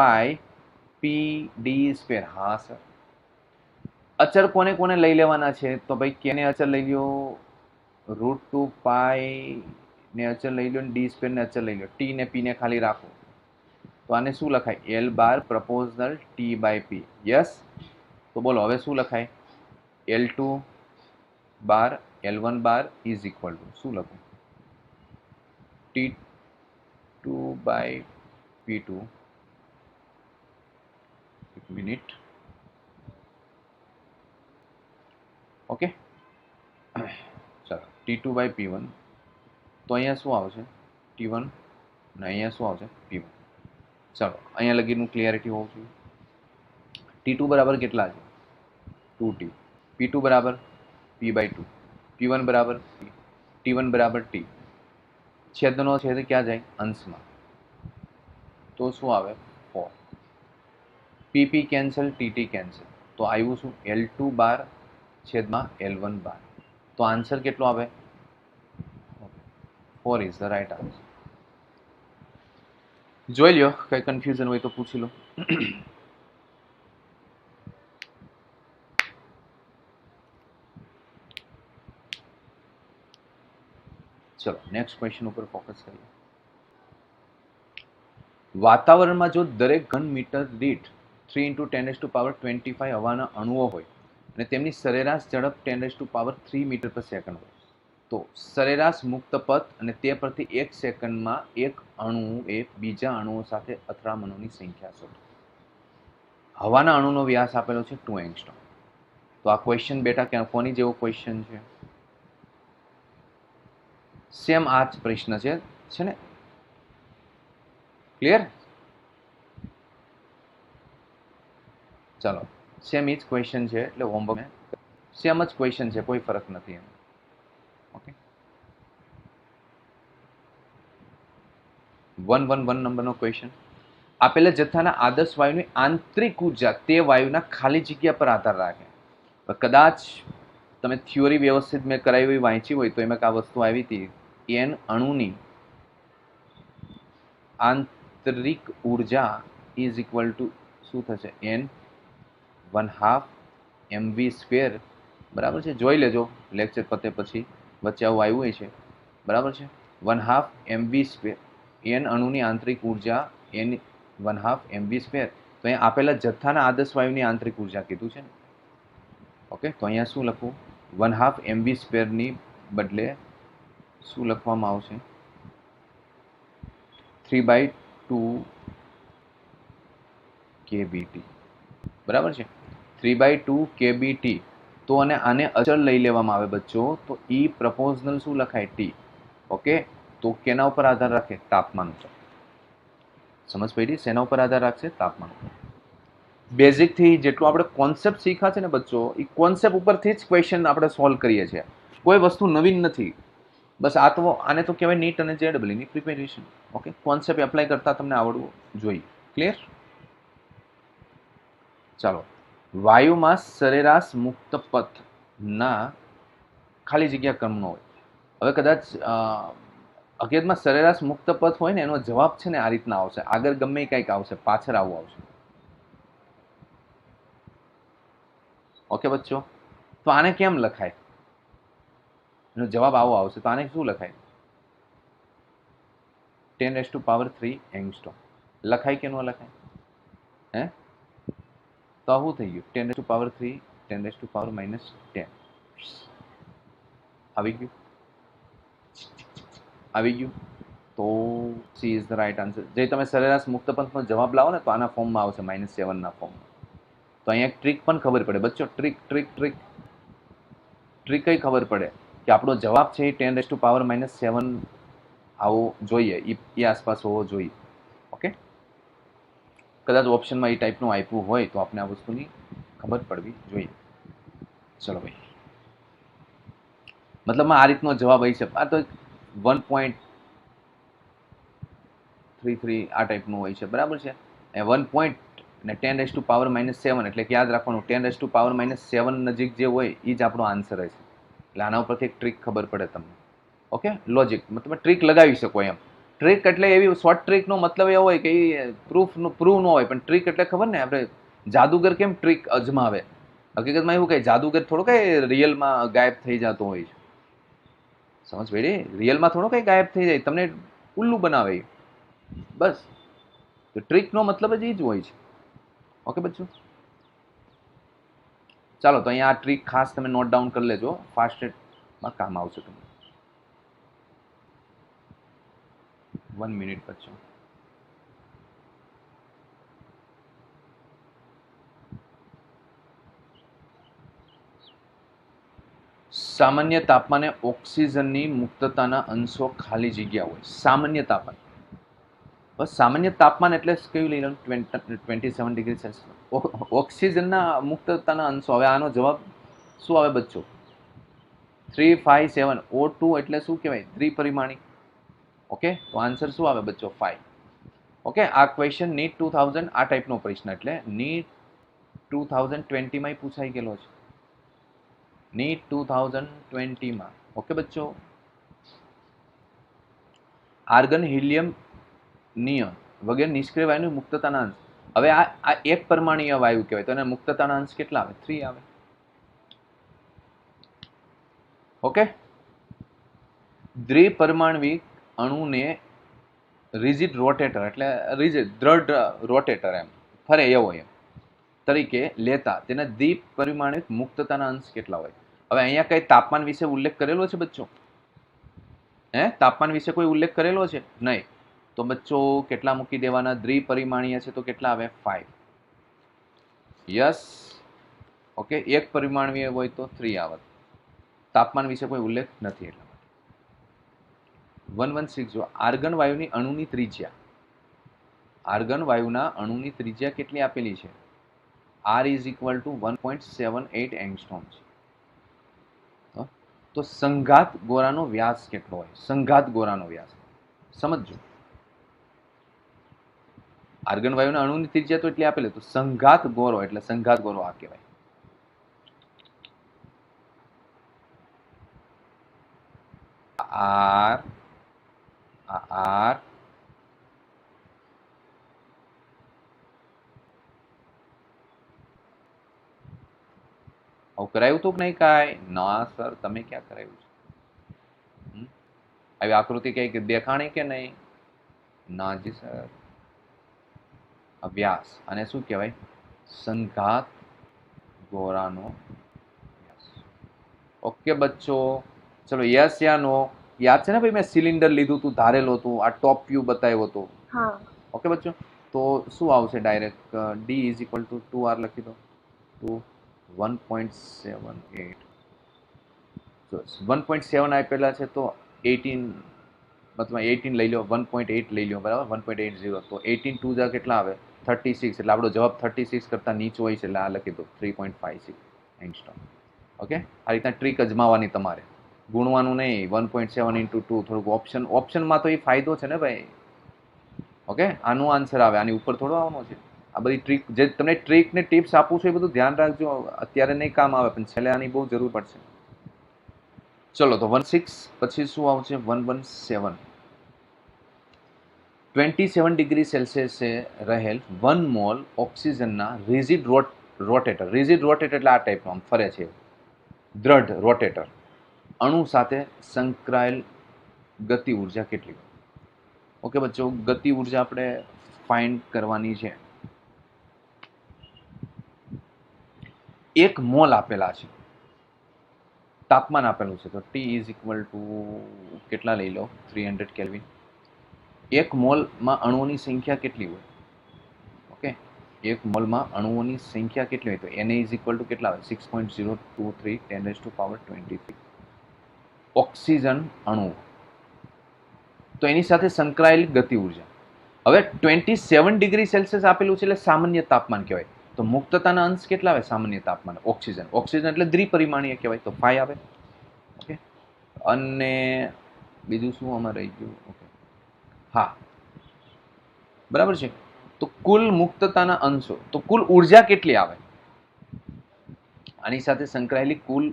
PD². હા સર. અચર કોને કોને લઈ લેવાના છે? તો ભાઈ કેને અચર લઈ લ્યો, √2 π ને અચર લઈ લો, D² ને અચર લઈ લો, T ને P ને ખાલી રાખો. તો આને શું લખાય? L બાર પ્રપોઝનલ T/P. યસ. તો બોલો હવે શું લખાય? L2 bar L1 bar is equal two શું લખું? T2/P2. એક મિનિટ. ઓકે, ચાલો T2/P1. તો અહીંયા શું આવશે? T1 અને અહીંયા શું આવશે? P1. ચાલો, અહીંયા લગીનું ક્લિયરિટી હોવું જોઈએ. T2 બરાબર કેટલા છે? 2T. P2 બરાબર P/2. P1 બરાબર P. T1 બરાબર T. છેદનો છેદ ક્યાં જાય? અંશમાં. તો શું આવે? 4. PP cancel, TT cancel. તો આવ્યું શું? L2 બાર છેદમાં L1 બાર. તો આન્સર કેટલો આવે? 4 ઇઝ ધ રાઈટ આન્સર. જોઈ લ્યો, કઈ કન્ફ્યુઝન હોય તો પૂછી લો. ચલો નેક્સ્ટ ક્વેશ્ચન ઉપર ફોકસ કરીએ. વાતાવરણમાં જો દરેક ઘન મીટર દીઠ 3 × 10⁻25 હવાના અણુઓ હોય અને તેમની સરેરાશ ઝડપ 10⁻³ મીટર પર સેકન્ડ હોય, તો સરેરાશ મુક્ત પથ અને તે પરથી એક સેકન્ડમાં એક અણુએ બીજા અણુઓ સાથે અથડામણોની સંખ્યા શોધો. હવાના અણુનો વ્યાસ આપેલો છે 2 એંગસ્ટ્રોમ. તો આ ક્વેશ્ચન બેટા કોની જેવો ક્વેશ્ચન છે? સેમ આ જ પ્રશ્ન છે ને? ક્લિયર? ચાલો, સેમ ઈ જ ક્વેશ્ચન છે, એટલે હોમવર્ક સેમ જ ક્વેશ્ચન છે, કોઈ ફરક નથી એમ. ઓકે, 111 નંબરનો ક્વેશ્ચન. આપેલા જથ્થાના આદર્શ વાયુની આંતરિક ઉર્જા તે વાયુના ખાલી જગ્યા પર આધાર રાખે. કદાચ તમે થિયોરી વ્યવસ્થિત મેં કરાવી હોય, વાંચી હોય, તો એમાં આ વસ્તુ આવી હતી. એન અણુની આંતરિક ઉર્જા ઇઝ ઇક્વલ ટુ શું થશે? N½ mv². બરાબર છે, જોઈ લેજો લેક્ચર પતે પછી, વચ્ચે આવું આવ્યું હોય છે, બરાબર છે. 1½ mv². એન અણુની આંતરિક ઉર્જા N½ mv². તો અહીંયા આપેલા જથ્થાના આદર્શ વાયુની આંતરિક ઉર્જા કીધું છે ને. ઓકે, તો અહીંયા શું લખવું? 1½ mv² ની બદલે શું લખવામાં આવશે? 3/2 kBT. બરાબર છે, 3/2 kBT. તો અને આને અચળ લઈ લેવામાં આવે બચ્ચો, તો ઈ પ્રપોઝનલ શું લખાય? T. ઓકે, તો કેના ઉપર આધાર રાખે? તાપમાન ઉપર. સમજ પડી? શેના ઉપર આધાર રાખશે? તાપમાન ઉપર. બેઝિક થી જેટલું આપણે કોન્સેપ્ટ શીખ્યા છે ને બચ્ચો, એ કોન્સેપ્ટ ઉપરથી જ ક્વેશ્ચન આપણે સોલ્વ કરીએ છીએ. કોઈ વસ્તુ નવીન નથી. બસ આને તો કહેવાય નીટ અને JEE ની પ્રિપેરેશન. ઓકે, કોન્સેપ્ટ એપ્લાય કરતા તમને આવડવું જોઈએ. ક્લિયર? ચાલો, વાયુમાં સરેરાશ મુક્ત પથ ના ખાલી જગ્યા ક્રમનો હોય. હવે કદાચ હકીકતમાં સરેરાશ મુક્ત પથ હોય ને, એનો જવાબ છે ને આ રીતના આવશે. આગળ ગમે કંઈક આવશે, પાછળ આવું આવશે. ઓકે બચ્ચો, તો આને કેમ લખાય? એનો જવાબ આવો આવશે. તો આને શું લખાય? 10⁻³ એંગસ્ટ્રોમ લખાય કે ન લખાય? હે? તો શું થઈ ગયું? 10⁻³ 10⁻⁻10 આવી ગયું? આવી ગયું? તો she is the right answer. જે તમે સરેરાશ મુક્ત પંથનો જવાબ લાવો ને તો આના ફોર્મમાં આવશે, -7 ફોર્મમાં. તો અહીંયા ટ્રીક પણ ખબર પડે બચ્ચો. ટ્રીક કઈ ખબર પડે કે આપણો જવાબ છે એ 10⁻⁻7 આવો જોઈએ, એ આસપાસ હોવો જોઈએ. ઓકે, કદાચ ઓપ્શનમાં એ ટાઈપનું આપ્યું હોય તો આપણે આ વસ્તુની ખબર પડવી જોઈએ. ચલો ભાઈ, મતલબમાં આ રીતનો જવાબ આવી છે. આ તો 1.33 આ ટાઈપનું હોય છે, બરાબર છે. 1 ને 10⁻⁻7 એટલે કે યાદ રાખવાનું 10⁻⁻7 નજીક જે હોય એ જ આપણો આન્સર હશે. એટલે આના ઉપરથી એક ટ્રીક ખબર પડે તમને. ઓકે, લોજિક મતલબ ટ્રીક લગાવી શકો એમ. ટ્રીક એટલે એવી શોર્ટ ટ્રીકનો મતલબ એવો હોય કે એ પ્રૂવ ન હોય, પણ ટ્રીક એટલે ખબર ને, આપણે જાદુગર કેમ ટ્રીક અજમાવે, હકીકતમાં એવું કઈ જાદુગર થોડો કઈ રિયલમાં ગાયબ થઈ જતો હોય છે. સમજ પડી? રિયલમાં થોડો કઈ ગાયબ થઈ જાય, તમને ઉલ્લુ બનાવે બસ. તો ટ્રીકનો મતલબ જ એ જ હોય છે. ઓકે બચ્ચો, ચાલો તો અહીંયા આ ટ્રીક ખાસ તમે નોટ ડાઉન કરી લેજો, ફાસ્ટેટમાં કામ આવશે તમને. 1 મિનિટ બચ્ચો. સામાન્ય તાપમાને ઓક્સિજનની મુક્તતાના અંશો ખાલી જગ્યા હોય. સામાન્ય તાપમાન, બસ સામાન્ય તાપમાન એટલે કયું લઈ લેવાનું? 27 ડિગ્રી સેલ્સિયસ. ઓક્સિજનના મુક્તતાના અંશો. હવે આનો જવાબ શું આવે બચ્ચો? 357. O2 એટલે શું કહેવાય? ત્રિપરિમાણી. ઓકે, તો આન્સર શું આવે બચ્ચો? 5. ઓકે, આ ક્વેશ્ચન નીટ 2000 આ ટાઈપનો પ્રશ્ન, એટલે નીટ 2020 માં પૂછાઈ ગયેલો છે. નીટ 2020 માં. ઓકે બચ્ચો, આર્ગન, હિલિયમ, નિયોન વગેરે નિષ્ક્રિય વાયુની મુક્તતાના અંશ. હવે આ એક પરમાણુય વાયુ કહેવાય, તો એના મુક્તતાના અંશ કેટલા આવે? 3 આવે. ઓકે, દ્વિપરમાણવિક અણુને રિજિડ રોટેટર એટલે રિજિડ દ્રઢ રોટેટર એમ ફરે એવો એમ તરીકે લેતા તેના દ્વિપરિમાણિક મુક્તતાના અંશ કેટલા હોય? હવે અહીંયા કઈ તાપમાન વિશે ઉલ્લેખ કરેલો છે બચ્ચો? તાપમાન વિશે કોઈ ઉલ્લેખ કરેલો છે? નહીં. તો બચ્ચો કેટલા મૂકી દેવાના? દ્વિપરિમાણીય છે તો કેટલા આવે? 5. યસ. ઓકે, એક પરિમાણીય હોય તો 3 આવે. તાપમાન વિશે કોઈ ઉલ્લેખ નથી એટલા માટે. 116 જો આર્ગન વાયુની અણુની ત્રિજ્યા, આર્ગન વાયુના અણુની ત્રિજ્યા કેટલી આપેલી છે? R is equal to 1.78 angstrom છે. તો સંઘાત ગોળાનો વ્યાસ કેટલો હોય? સંઘાત ગોળાનો વ્યાસ સમજો. આર્ગન વાયુના અણુની ત્રિજ્યા તો એટલી આપેલી, તો સંઘાત ગોળો એટલે સંઘાત ગોળો આ કહેવાય. R કરાયું તું કે નહીં? કાંઈ ના સર, તમે ક્યાં કરાયું છે? આવી આકૃતિ કઈ દેખાણી કે નહીં? ના જી સર. વ્યાસ અને શું કહેવાય? સંઘાત ગોળાનો વ્યાસ. ઓકે બચ્ચો, ચલો યસ યા નો? યાદ છે ને ભાઈ, મેં સિલિન્ડર લીધું હતું, ધારેલો હતું, આ ટોપ વ્યૂ બતાવ્યો હતો. ઓકે બચ્ચો, તો શું આવશે? Direct D is equal to 2R લખી દો. તો 1.78 1.7 આપેલા છે તો 18 મતલબ 18 લઈ લો, 1.8 લઈ લો, બરાબર? 1.80 તો 18 2 જા કેટલા આવે? 36. એટલે આપણો જવાબ 36 કરતા નીચો હોય છે, એટલે આ લખી દો 3.56 એંગસ્ટ્રોમ. ઓકે, આ રીતના ટ્રીક અજમાવાની તમારે, ગુણવાનું નહીં. 1.7 × 2 થોડુંક ઓપ્શનમાં તો એ ફાયદો છે ને ભાઈ. ઓકે, આનો આન્સર આવે, આની ઉપર થોડો આવવાનો છે. આ બધી ટ્રીક જે તમને ટ્રીક ને ટિપ્સ આપું છું એ બધું ધ્યાન રાખજો. અત્યારે નહીં કામ આવે પણ છેલ્લે આની બહુ જરૂર પડશે. ચલો તો 16 પછી શું આવશે? 117. 27 ડિગ્રી સેલ્સિયસે રહેલ 1 મોલ ઓક્સિજનના રિજિડ રોટેટર. રિજિડ રોટેટર એટલે આ ટાઈપનો આમ ફરે છે, દ્રઢ રોટેટર अणु साथे संकराયેલ गति ऊर्जा કેટલી હોય? ओके बच्चों, गति ऊर्जा આપણે फाइंड કરવાની છે। एक मोल આપેલા છે, तापमान આપેલું છે, तो T इज इक्वल टू કેટલા લઈ લો 300 કેલ્વિન। एक मोल માં અણુઓની સંખ્યા કેટલી હોય? ઓકે, एक मोल માં અણુઓની સંખ્યા કેટલી હોય? તો Na ઇઝ ઇક્વલ ટુ કેટલા હોય? 6.023 10⁻23 ઓક્સિજન અણુ। તો એની સાથે સંકળાયેલી ગતિ ઊર્જા। હવે 27 ડિગ્રી સેલ્સિયસ આપેલું છે એટલે સામાન્ય તાપમાન કહેવાય। તો મુક્તતાના અંશ કેટલા આવે સામાન્ય તાપમાન? ઓક્સિજન, ઓક્સિજન એટલે દ્વિપરિમાણીય કહેવાય, તો 5 આવે। ઓકે, અને બીજું શું આમાં રહી ગયું? ઓકે, હા બરાબર છે। તો કુલ મુક્તતાના અંશો, તો કુલ ઊર્જા કેટલી આવે આની સાથે સંકળાયેલી? કુલ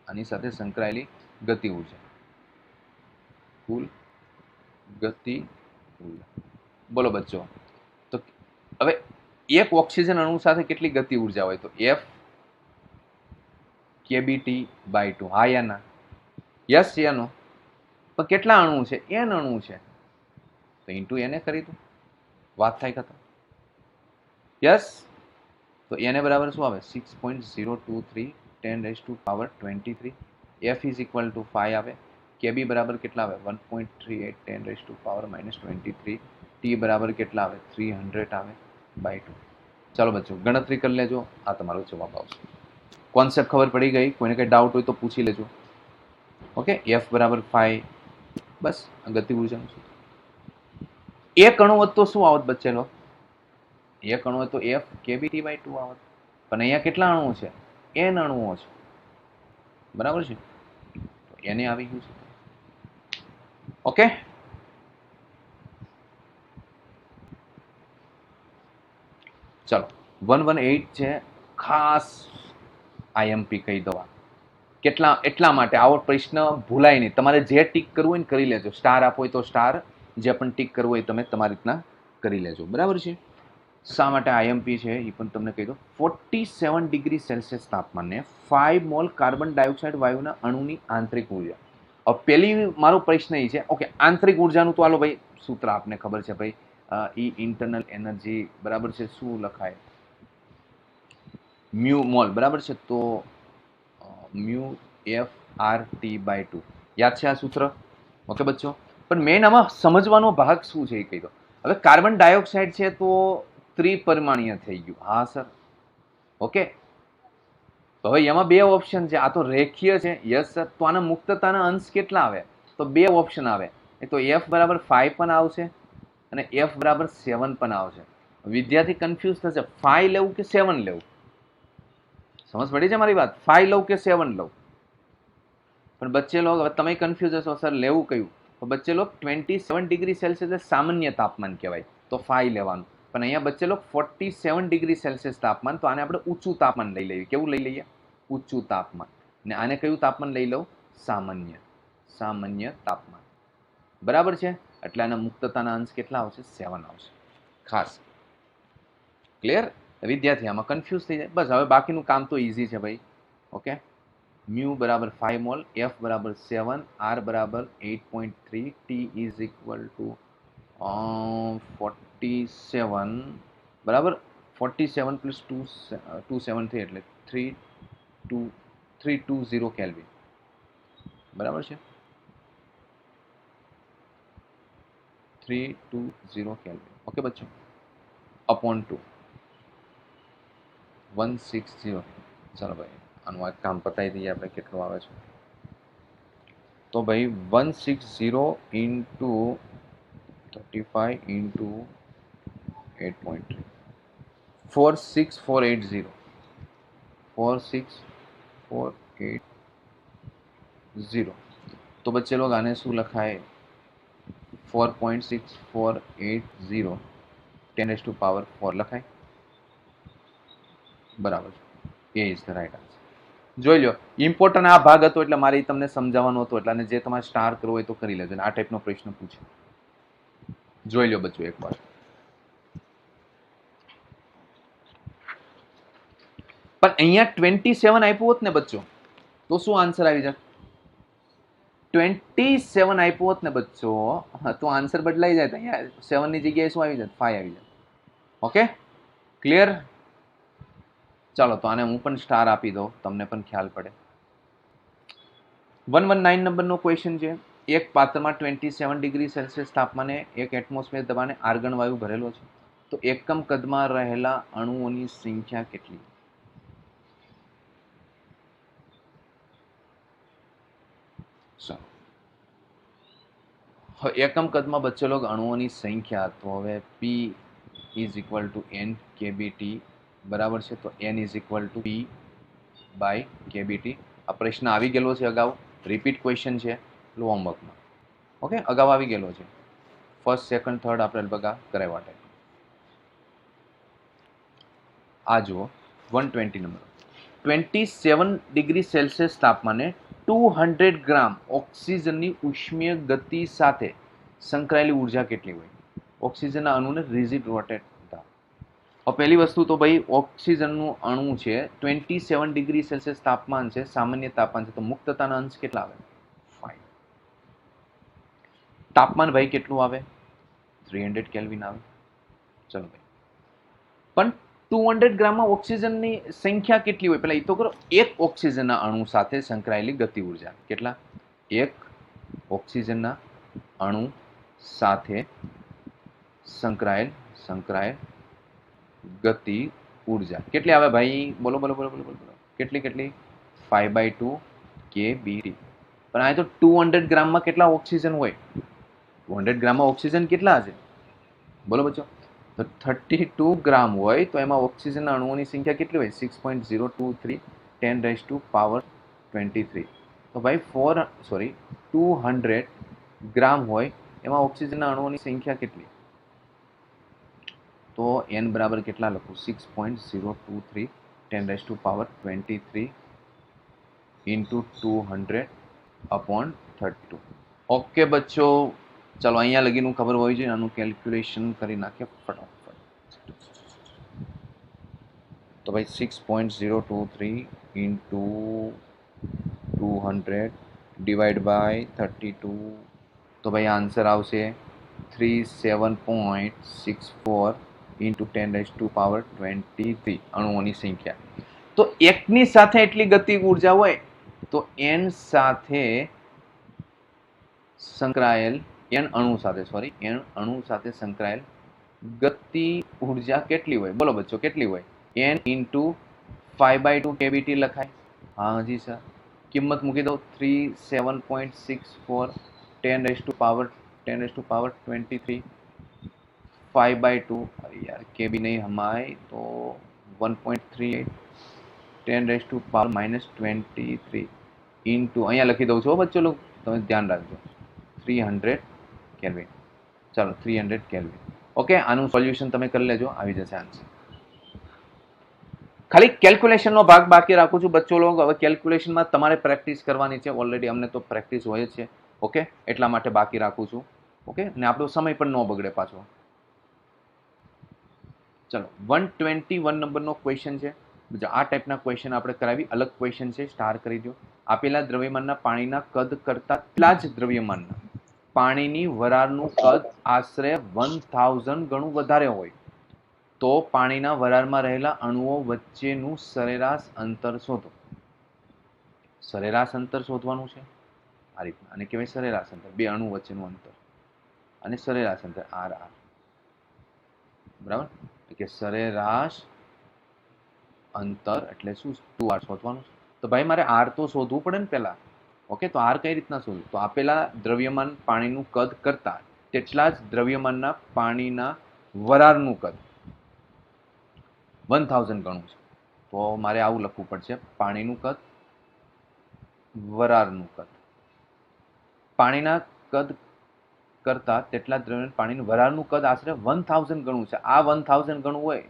આની સાથે સંકળાયેલી ગતિ ઊર્જા, कुल गति ऊर्जा। बोलो बच्चों, तो હવે એક ઓક્સિજન અણુ સાથે કેટલી ગતિ ઊર્જા હોય? તો F kBT/2। હા યા ના? યસ યા નો? પણ કેટલા અણુ છે? n અણુ છે, તો ઇન્ટુ n કરી દો, વાત થાય ખતમ। યસ, તો n બરાબર શું આવે? 6.023 10⁻23। F ઇઝ ઇક્વલ ટુ 5 આવે। KB બરાબર કેટલા આવે? 1.38 10⁻23। T બરાબર કેટલા આવે? 300 આવે બાય 2। ચાલો બચ્ચો ગણતરી કરી લેજો, આ તમારો જવાબ આવશે। કોન્સેપ્ટ ખબર પડી ગઈ? કોઈને કંઈ ડાઉટ હોય તો પૂછી લેજો। ઓકે, F બરાબર 5, બસ ગતિ ઊર્જાનું સૂત્ર। એક અણુ હોત તો શું આવત બચ્ચેલો? એક અણુ હોય તો F kBT/2 આવત, પણ અહીંયા કેટલા અણુ છે? n અણુઓ છે, બરાબર છે, તો એને આવી ગયું છે। ओके, चलो 118 છે, ખાસ આઈએમપી કહી દો। કેટલા એટલા માટે આવો પ્રશ્ન ભૂલાય નહીં, તમારે જે ટીક કરવું હોય ને કરી લેજો, સ્ટાર આપો હોય તો સ્ટાર, જે પણ ટીક કરવું હોય તમે તમારી રીતના કરી લેજો, બરાબર છે। શા માટે આઈએમપી છે એ પણ તમને કહી દો। 47 ડિગ્રી સેલ્સિયસ તાપમાને 5 મોલ કાર્બન ડાયોક્સાઇડ વાયુના અણુની આંતરિક ઊર્જા। अब पहली मारो प्रश्न ये है, ओके, आंतरिक ऊर्जा तो आलो भाई सूत्र आपने खबर है भाई, ई इंटरनल एनर्जी बराबर से शू लखाय म्यू मोल बराबर है, तो म्यू F/T/2 याद है आ सूत्र? ओके बच्चों, पर मेन आम समझवानो भाग शू है कही दो। હવે કાર્બન ડાયોક્સાઇડ છે તો ત્રિપરિમાણીય થઈ ગયું, હા સર, ઓકે। તો હવે એમાં બે ઓપ્શન છે, આ તો રેખીય છે, યસ સર। તો આના મુક્તતાના અંશ કેટલા આવે? તો બે ઓપ્શન આવે, તો F બરાબર 5 પણ આવશે અને F બરાબર 7 પણ આવશે। વિદ્યાર્થી કન્ફ્યુઝ થશે 5 લેવું કે 7 લેવું? સમજ પડી છે મારી વાત? 5 લઉં કે 7 લઉં? પણ બચ્ચે લોગ હવે તમે કન્ફ્યુઝ હશો સર લેવું કયું? તો બચ્ચે લોગ 27 ડિગ્રી સેલ્સિયસ સામાન્ય તાપમાન કહેવાય, તો 5 લેવાનું। પણ અહીંયા બચ્ચે લોગ 47 ડિગ્રી સેલ્સિયસ તાપમાન, તો આને આપણે ઊંચું તાપમાન લઈ લઈએ। કેવું લઈ લઈએ? ઊંચું તાપમાન। ને આને કયું તાપમાન લઈ લઉં? સામાન્ય, સામાન્ય તાપમાન, બરાબર છે। એટલે આના મુક્તતાના અંશ કેટલા આવશે? 7 આવશે। ખાસ ક્લિયર? વિદ્યાર્થી આમાં કન્ફ્યુઝ થઈ જાય, બસ હવે બાકીનું કામ તો ઈઝી છે ભાઈ। ઓકે, म्यू बराबर 5 मोल, F बराबर 7, R बराबर 8.3, T इज इक्वल टू 47 बराबर 47 प्लस 273 એટલે 320 કેલ્વિન, બરાબર છે, 320 કેલ્વિન। Okay બચ્ચો, upon 2 160। चलो भाई આનું આ કામ પતાવી દઈએ આપણે, કેટલું આવે છે તો ભાઈ 160 ઇન્ટુ 35 ઇન્ટુ 8.3 46480 46480। तो बच्चे लोग आने शू लखाए 4.6480 10⁻⁴ લખાય, બરાબર, એ ઇઝ ધ રાઈટ આન્સર। જોઈ લો, ઇમ્પોર્ટન્ટ આ ભાગ હતો એટલે મારે તમને સમજાવવાનો હતો, એટલે જે તમારે સ્ટાર કરવો હોય તો કરી લેજો। આ ટાઈપનો પ્રશ્ન પૂછે, જોઈ લો બચ્ચો એકવાર। પણ અહીંયા 27 આપ્યું હોત ને બચ્ચો તો શું આન્સર આવી જાય? 27 આપ્યું હોત ને બચ્ચો તો આન્સર બદલાઈ જાય. અહીંયા 7 ની જગ્યાએ શું આવી જાય? 5 આવી જાય. Okay, clear? ચાલો તો આને હું પણ સ્ટાર આપી દઉં, તમને પણ ખ્યાલ પડે. 119 નંબરનો ક્વેશ્ચન છે. એક પાત્રમાં 27 ડિગ્રી સેલ્સિયસ તાપમાને એક એટમોસ્ફિયર દબાણે આર્ગન વાયુ ભરેલો છે. તો એકમ કદમાં રહેલા અણુઓની સંખ્યા કેટલી? એકમ કદમાં બચેલો અણુઓની સંખ્યા, તો હવે P is equal to N KBT બરાબર છે. તો N is equal to P by KBT. આ પ્રશ્ન આવી ગયેલો છે અગાઉ, રિપીટ ક્વેશ્ચન છે હોમવર્કમાં. ઓકે, અગાઉ આવી ગયેલો છે. ફર્સ્ટ, સેકન્ડ, થર્ડ આપણે બગા કરાવ્યા ટાઈપ. આ જુઓ 120 નંબર. 27 ડિગ્રી સેલ્સિયસ તાપમાને 200 ગ્રામ ઓક્સિજનની ઉષ્મીય ગતિ સાથે સંકળાયેલી ઉર્જા કેટલી હોય? ઓક્સિજનના અણુને રિજિડ રોટેટ થતા. હવે પહેલી વસ્તુ તો ભાઈ ઓક્સિજનનું અણુ છે 27 ડિગ્રી સેલ્સિયસ તાપમાન છે, સામાન્ય તાપમાન છે, તો મુક્તતાના અંશ કેટલા આવે? 5. તાપમાન ભાઈ કેટલું આવે? 300 કેલ્વિન આવે. ચલો ભાઈ, પણ 200 ગ્રામમાં ઓક્સિજનની સંખ્યા કેટલી હોય? પેલા એ તો કરો. એક ઓક્સિજનના અણુ સાથે સંકળાયેલી ગતિ ઉર્જા કેટલા? એક ઓક્સિજનના અણુ સાથે સંકળાયેલ ગતિ ઉર્જા કેટલી આવે ભાઈ? બોલો બોલો બોલો બોલો બોલો. કેટલી? 5/2 kBT. પણ આ તો 200 ગ્રામમાં કેટલા ઓક્સિજન હોય? 200 ગ્રામમાં ઓક્સિજન કેટલા હશે? બોલો બચ્ચો. તો 32 ગ્રામ હોય તો એમાં ઓક્સિજનના અણુઓની સંખ્યા કેટલી હોય? 6.023 10⁻23. તો ભાઈ 200 ગ્રામ હોય એમાં ઓક્સિજનના અણુઓની સંખ્યા કેટલી? તો n બરાબર કેટલા લખું? 6.023 10⁻23 ઇન્ટુ 200/32. ઓકે બચ્ચો, ચાલો અહીંયા લગીનું ખબર હોવી જોઈએ. આનું કેલ્ક્યુલેશન કરી નાખીએ ફટાફટ. તો ભાઈ 6.023 ઇન્ટુ 200 ડિવાઈડ બાય 32. તો ભાઈ આન્સર આવશે 37.64 ઇન્ટુ 10⁻23 અણુઓની સંખ્યા. તો એકની સાથે એટલી ગતિ ઉર્જા હોય તો n સાથે સંકળાયેલ n અણુ સાથે સંકળાયેલ ગતિ ઉર્જા કેટલી હોય? બોલો બચ્ચો, કેટલી હોય? n ઇન્ટુ 5/2 kBT લખાય. હા જી સર. કિંમત મૂકી દો 37.64 10⁻23 5/2. અરે યાર kb નહીં હમાય તો 1.38 10⁻23 ઇન્ટુ અહીંયા લખી દઉં છું બચ્ચો લોકો, તમે ધ્યાન રાખજો, 300 કેલ્વિન. ચાલો 300 કેલ્વિન. ઓકે, આનું સોલ્યુશન તમે કરી લેજો, આવી જશે આન્સર. ખાલી કેલ્ક્યુલેશનનો ભાગ બાકી રાખું છું બચ્ચો લોકો. હવે કેલ્ક્યુલેશનમાં તમારે પ્રેક્ટિસ કરવાની છે. ઓલરેડી અમને તો પ્રેક્ટિસ હોય જ છે. ઓકે, એટલા માટે બાકી રાખું છું. ઓકે, ને આપણો સમય પણ ન બગડે પાછો. ચલો 121 નંબરનો ક્વેશ્ચન છે. આ ટાઈપના ક્વેશ્ચન આપણે કરાવી. અલગ ક્વેશ્ચન છે, સ્ટાર કરી દો. આપેલા દ્રવ્યમાનના પાણીના કદ કરતા એટલા જ દ્રવ્યમાનના પાણીની વરાળનું કદ આશરે 1000 ગણું વધારે હોય તો પાણીના વરાળમાં રહેલા અણુઓ વચ્ચેનું સરેરાશ અંતર શોધો. સરેરાશ અંતર શોધવાનું છે આ રીતના, અને કહેવાય સરેરાશ અંતર, બે અણુ વચ્ચેનું અંતર, અને સરેરાશ અંતર RR. બરાબર, કે સરેરાશ અંતર એટલે શું? 2R શોધવાનું છે. તો ભાઈ મારે R તો શોધવું પડે ને પહેલા. ઓકે, તો R કઈ રીતના શોધવું? તો આપેલા દ્રવ્યમાન પાણીનું કદ કરતા તેટલા જ દ્રવ્યમાનના પાણીના વરાળનું કદ 1000 ગણું છે. તો મારે આવું લખવું પડશે, પાણીનું કદ વરાળનું કદ. પાણીના કદ કરતા તેટલા દ્રવ્યમાન પાણીનું વરાળનું કદ આશરે 1000 ગણું છે. આ 1000 ગણું હોય.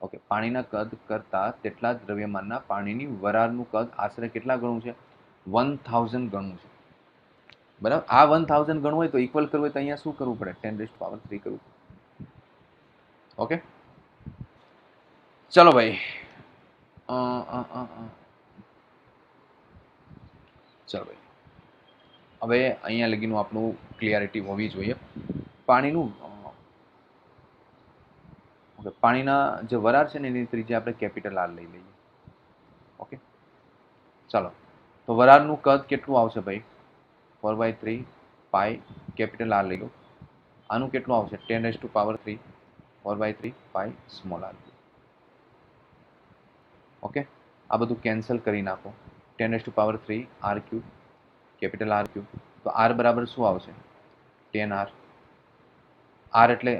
ઓકે, પાણીના કદ કરતા તેટલા દ્રવ્યમાનના પાણીની વરાળનું કદ આશરે કેટલા ગણું છે? 1000 ગણું છે. બરાબર, આ 1000 ગણું હોય તો ઇક્વલ કરવું હોય તો અહીંયા શું કરવું પડે? 10⁻³ કરવું. ઓકે, ચલો ભાઈ, ચલો ભાઈ, હવે અહીંયા લગીનું આપણું ક્લિયરિટી હોવી જોઈએ. પાણીનું ઓકે, પાણીના જે વરાળ છે ને એની ત્રિજ્યા આપણે કેપિટલ આર લઈ લઈએ. ઓકે, ચાલો, તો વરાળનું કદ કેટલું આવશે ભાઈ? 4/3 પાઈ કેપિટલ આર લઈ લો. આનું કેટલું આવશે? 10⁻³ 4/3 પાઈ સ્મોલ આર. ઓકે, આ બધું કેન્સલ કરી નાખો. 10⁻³ r³ કેપિટલ r³, તો r બરાબર શું આવશે? 10r. r એટલે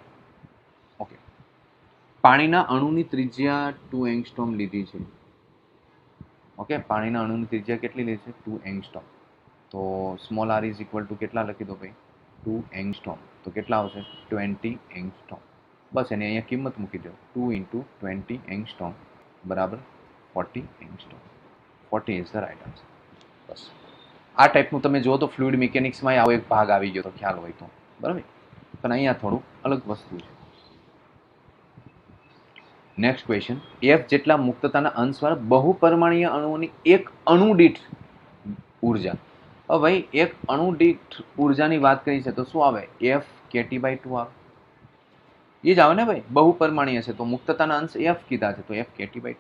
ઓકે, પાણીના અણુની ત્રિજ્યા 2 એંગસ્ટ્રોમ લીધી છે. ઓકે, પાણીના અણુની ત્રિજ્યા કેટલી લીધી છે? 2 એંગસ્ટ્રોમ. તો small r is equal two કેટલા લખી દો ભાઈ? 2 એંગસ્ટ્રોમ. તો કેટલા આવશે? 20 એંગસ્ટ્રોમ. બસ એની અહીંયા કિંમત મૂકી દો. 2 × 20 એંગસ્ટ્રોમ બરાબર 40 angstrom. 40 is the right answer. બસ આ ટાઈપનું તમે જુઓ તો ફ્લુઇડ મિકેનિક્સમાં આવો એક ભાગ આવી ગયો તો ખ્યાલ હોય તો, બરાબર. પણ અહીંયા થોડું અલગ વસ્તુ છે. નેક્સ્ટ ક્વેશ્ચન, એફ જેટલા મુક્તતાના અંશવાળા બહુપરમાણીય અણુઓની એક અણુ દીઠ ઉર્જા. હવે ભાઈ એક અણુ દીઠ ઉર્જાની વાત કરી છે તો શું આવે? એફ KT/2 આવે. એ જ આવે ને ભાઈ, બહુપરમાણીય છે તો મુક્તતાના અંશ એફ કીધા છે તો એફ KT/2.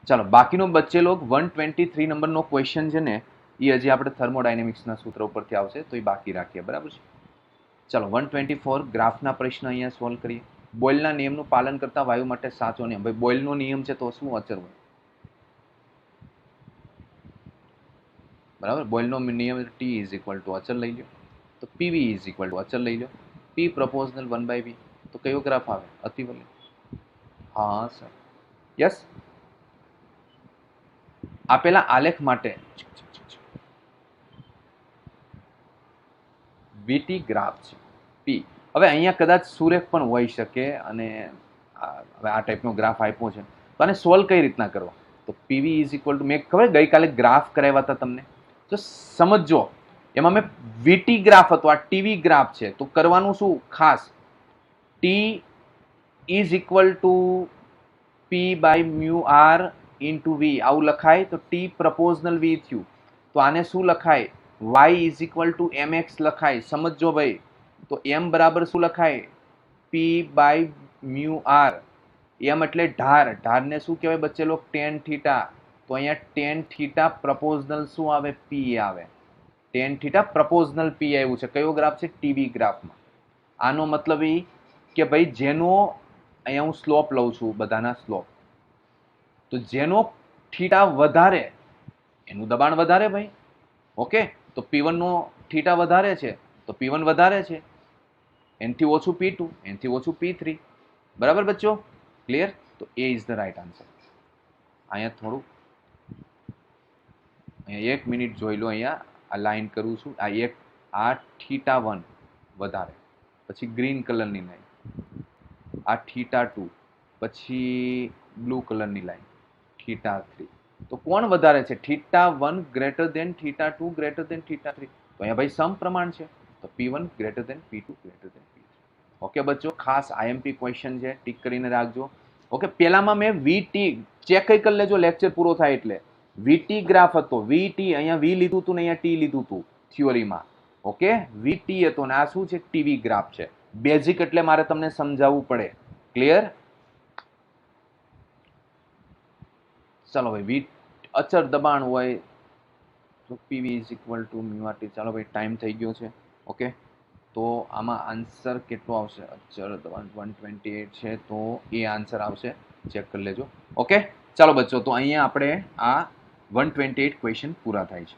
ચાલો, બાકીનો બચેલો 123 નંબરનો ક્વેશ્ચન છે ને એ હજી આપણે થર્મોડાયનેમિક્સના સૂત્ર ઉપરથી આવશે તો એ બાકી રાખીએ, બરાબર છે. ચાલો, 124 ગ્રાફના પ્રશ્ન અહીંયા સોલ્વ કરીએ. બોયલના નિયમનું પાલન કરતા વાયુ માટે સાચો નિયમ. ભાઈ બોયલનો નિયમ છે તો શું અચર હોય? બરાબર, બોયલનો નિયમ T ઇઝ ઇક્વલ ટુ અચર લઈ લો, તો PV ઇઝ ઇક્વલ ટુ અચર લઈ લો. P પ્રપોઝનલ 1/V, તો કયો ગ્રાફ આવે? અતિવલય. હા સર, યસ. આપેલા આલેખ માટે VT ગ્રાફ છે P. હવે અહીંયા કદાચ સુરેખ પણ હોઈ શકે અને હવે આ ટાઈપનો ગ્રાફ આપ્યો છે તો આને સોલ્વ કઈ રીતના કરો? તો PV ઇઝ ઇક્વલ ટુ, મેં ખબર ગઈકાલે ગ્રાફ કરાવ્યા હતા તમને, તો સમજો એમાં મેં VT ગ્રાફ હતો, આ TV ગ્રાફ છે. તો કરવાનું શું ખાસ? T is equal two P/μr into V આવું લખાય તો T પ્રપોઝનલ V થયું. તો આને શું લખાય? y is equal two mx લખાય. સમજો ભાઈ, તો m બરાબર શું લખાય? P/μr. m એટલે ઢાર, ઢારને શું કહેવાય બચ્ચેલો? tan theta. તો અહીંયા tan થીટા પ્રપોઝનલ શું આવે? P આવે. tan થીટા પ્રપોઝનલ P આવ્યું છે. કયો ગ્રાફ છે? TV ગ્રાફમાં. આનો મતલબ એ કે ભાઈ જેનો અહીંયા હું સ્લોપ લઉં છું, બધાના સ્લોપ, તો જેનો થીટા વધારે એનું દબાણ વધારે ભાઈ. ઓકે, તો P1 નો થીટા વધારે છે તો P1 વધારે છે, એનથી ઓછું P2, એનથી ઓછું P3. બરાબર બચ્ચો? ક્લિયર? તો એ ઇઝ ધ રાઈટ આન્સર. અહીંયા થોડું અહીંયા 1 મિનિટ જોઈ લો. અહીંયા આ લાઈન કરું છું, આ θ1 વધારે, પછી ગ્રીન કલરની લાઈન, આ θ2, પછી બ્લુ કલરની લાઈન θ3. તો કોણ વધારે છે? θ1 ગ્રેટર દેન θ2 ગ્રેટર દેન θ3. તો અહીંયા ભાઈ સમપ્રમાણ છે તો P1 greater than P2 greater than P3. Okay બચ્ચો, ખાસ IMP ક્વેશ્ચન છે, ટીક કરીને રાખજો. ઓકે, પેલામાં મેં VT ચેક કરી લેજો લેક્ચર પૂરો થાય એટલે. VT ગ્રાફ હતો, VT અહીંયા V લીધું હતું ને અહીંયા T લીધું હતું થિયોરીમાં. ઓકે, VT હતો ને આ શું છે? TV ગ્રાફ છે. બેઝિક એટલે મારે તમને સમજાવવું પડે. ક્લિયર? ચાલો ભાઈ, અચળ દબાણ હોય તો PV is equal two μRT. ચાલો ભાઈ, ટાઈમ થઈ ગયો છે. ઓકે, તો આમાં આન્સર કેટલો આવશે? અચળ દબાણ 128 છે તો એ આન્સર આવશે, ચેક કરી લેજો. ઓકે, ચાલો બચ્ચો, તો અહીંયા આપણે આ 128 ક્વેશ્ચન પૂરા થાય છે.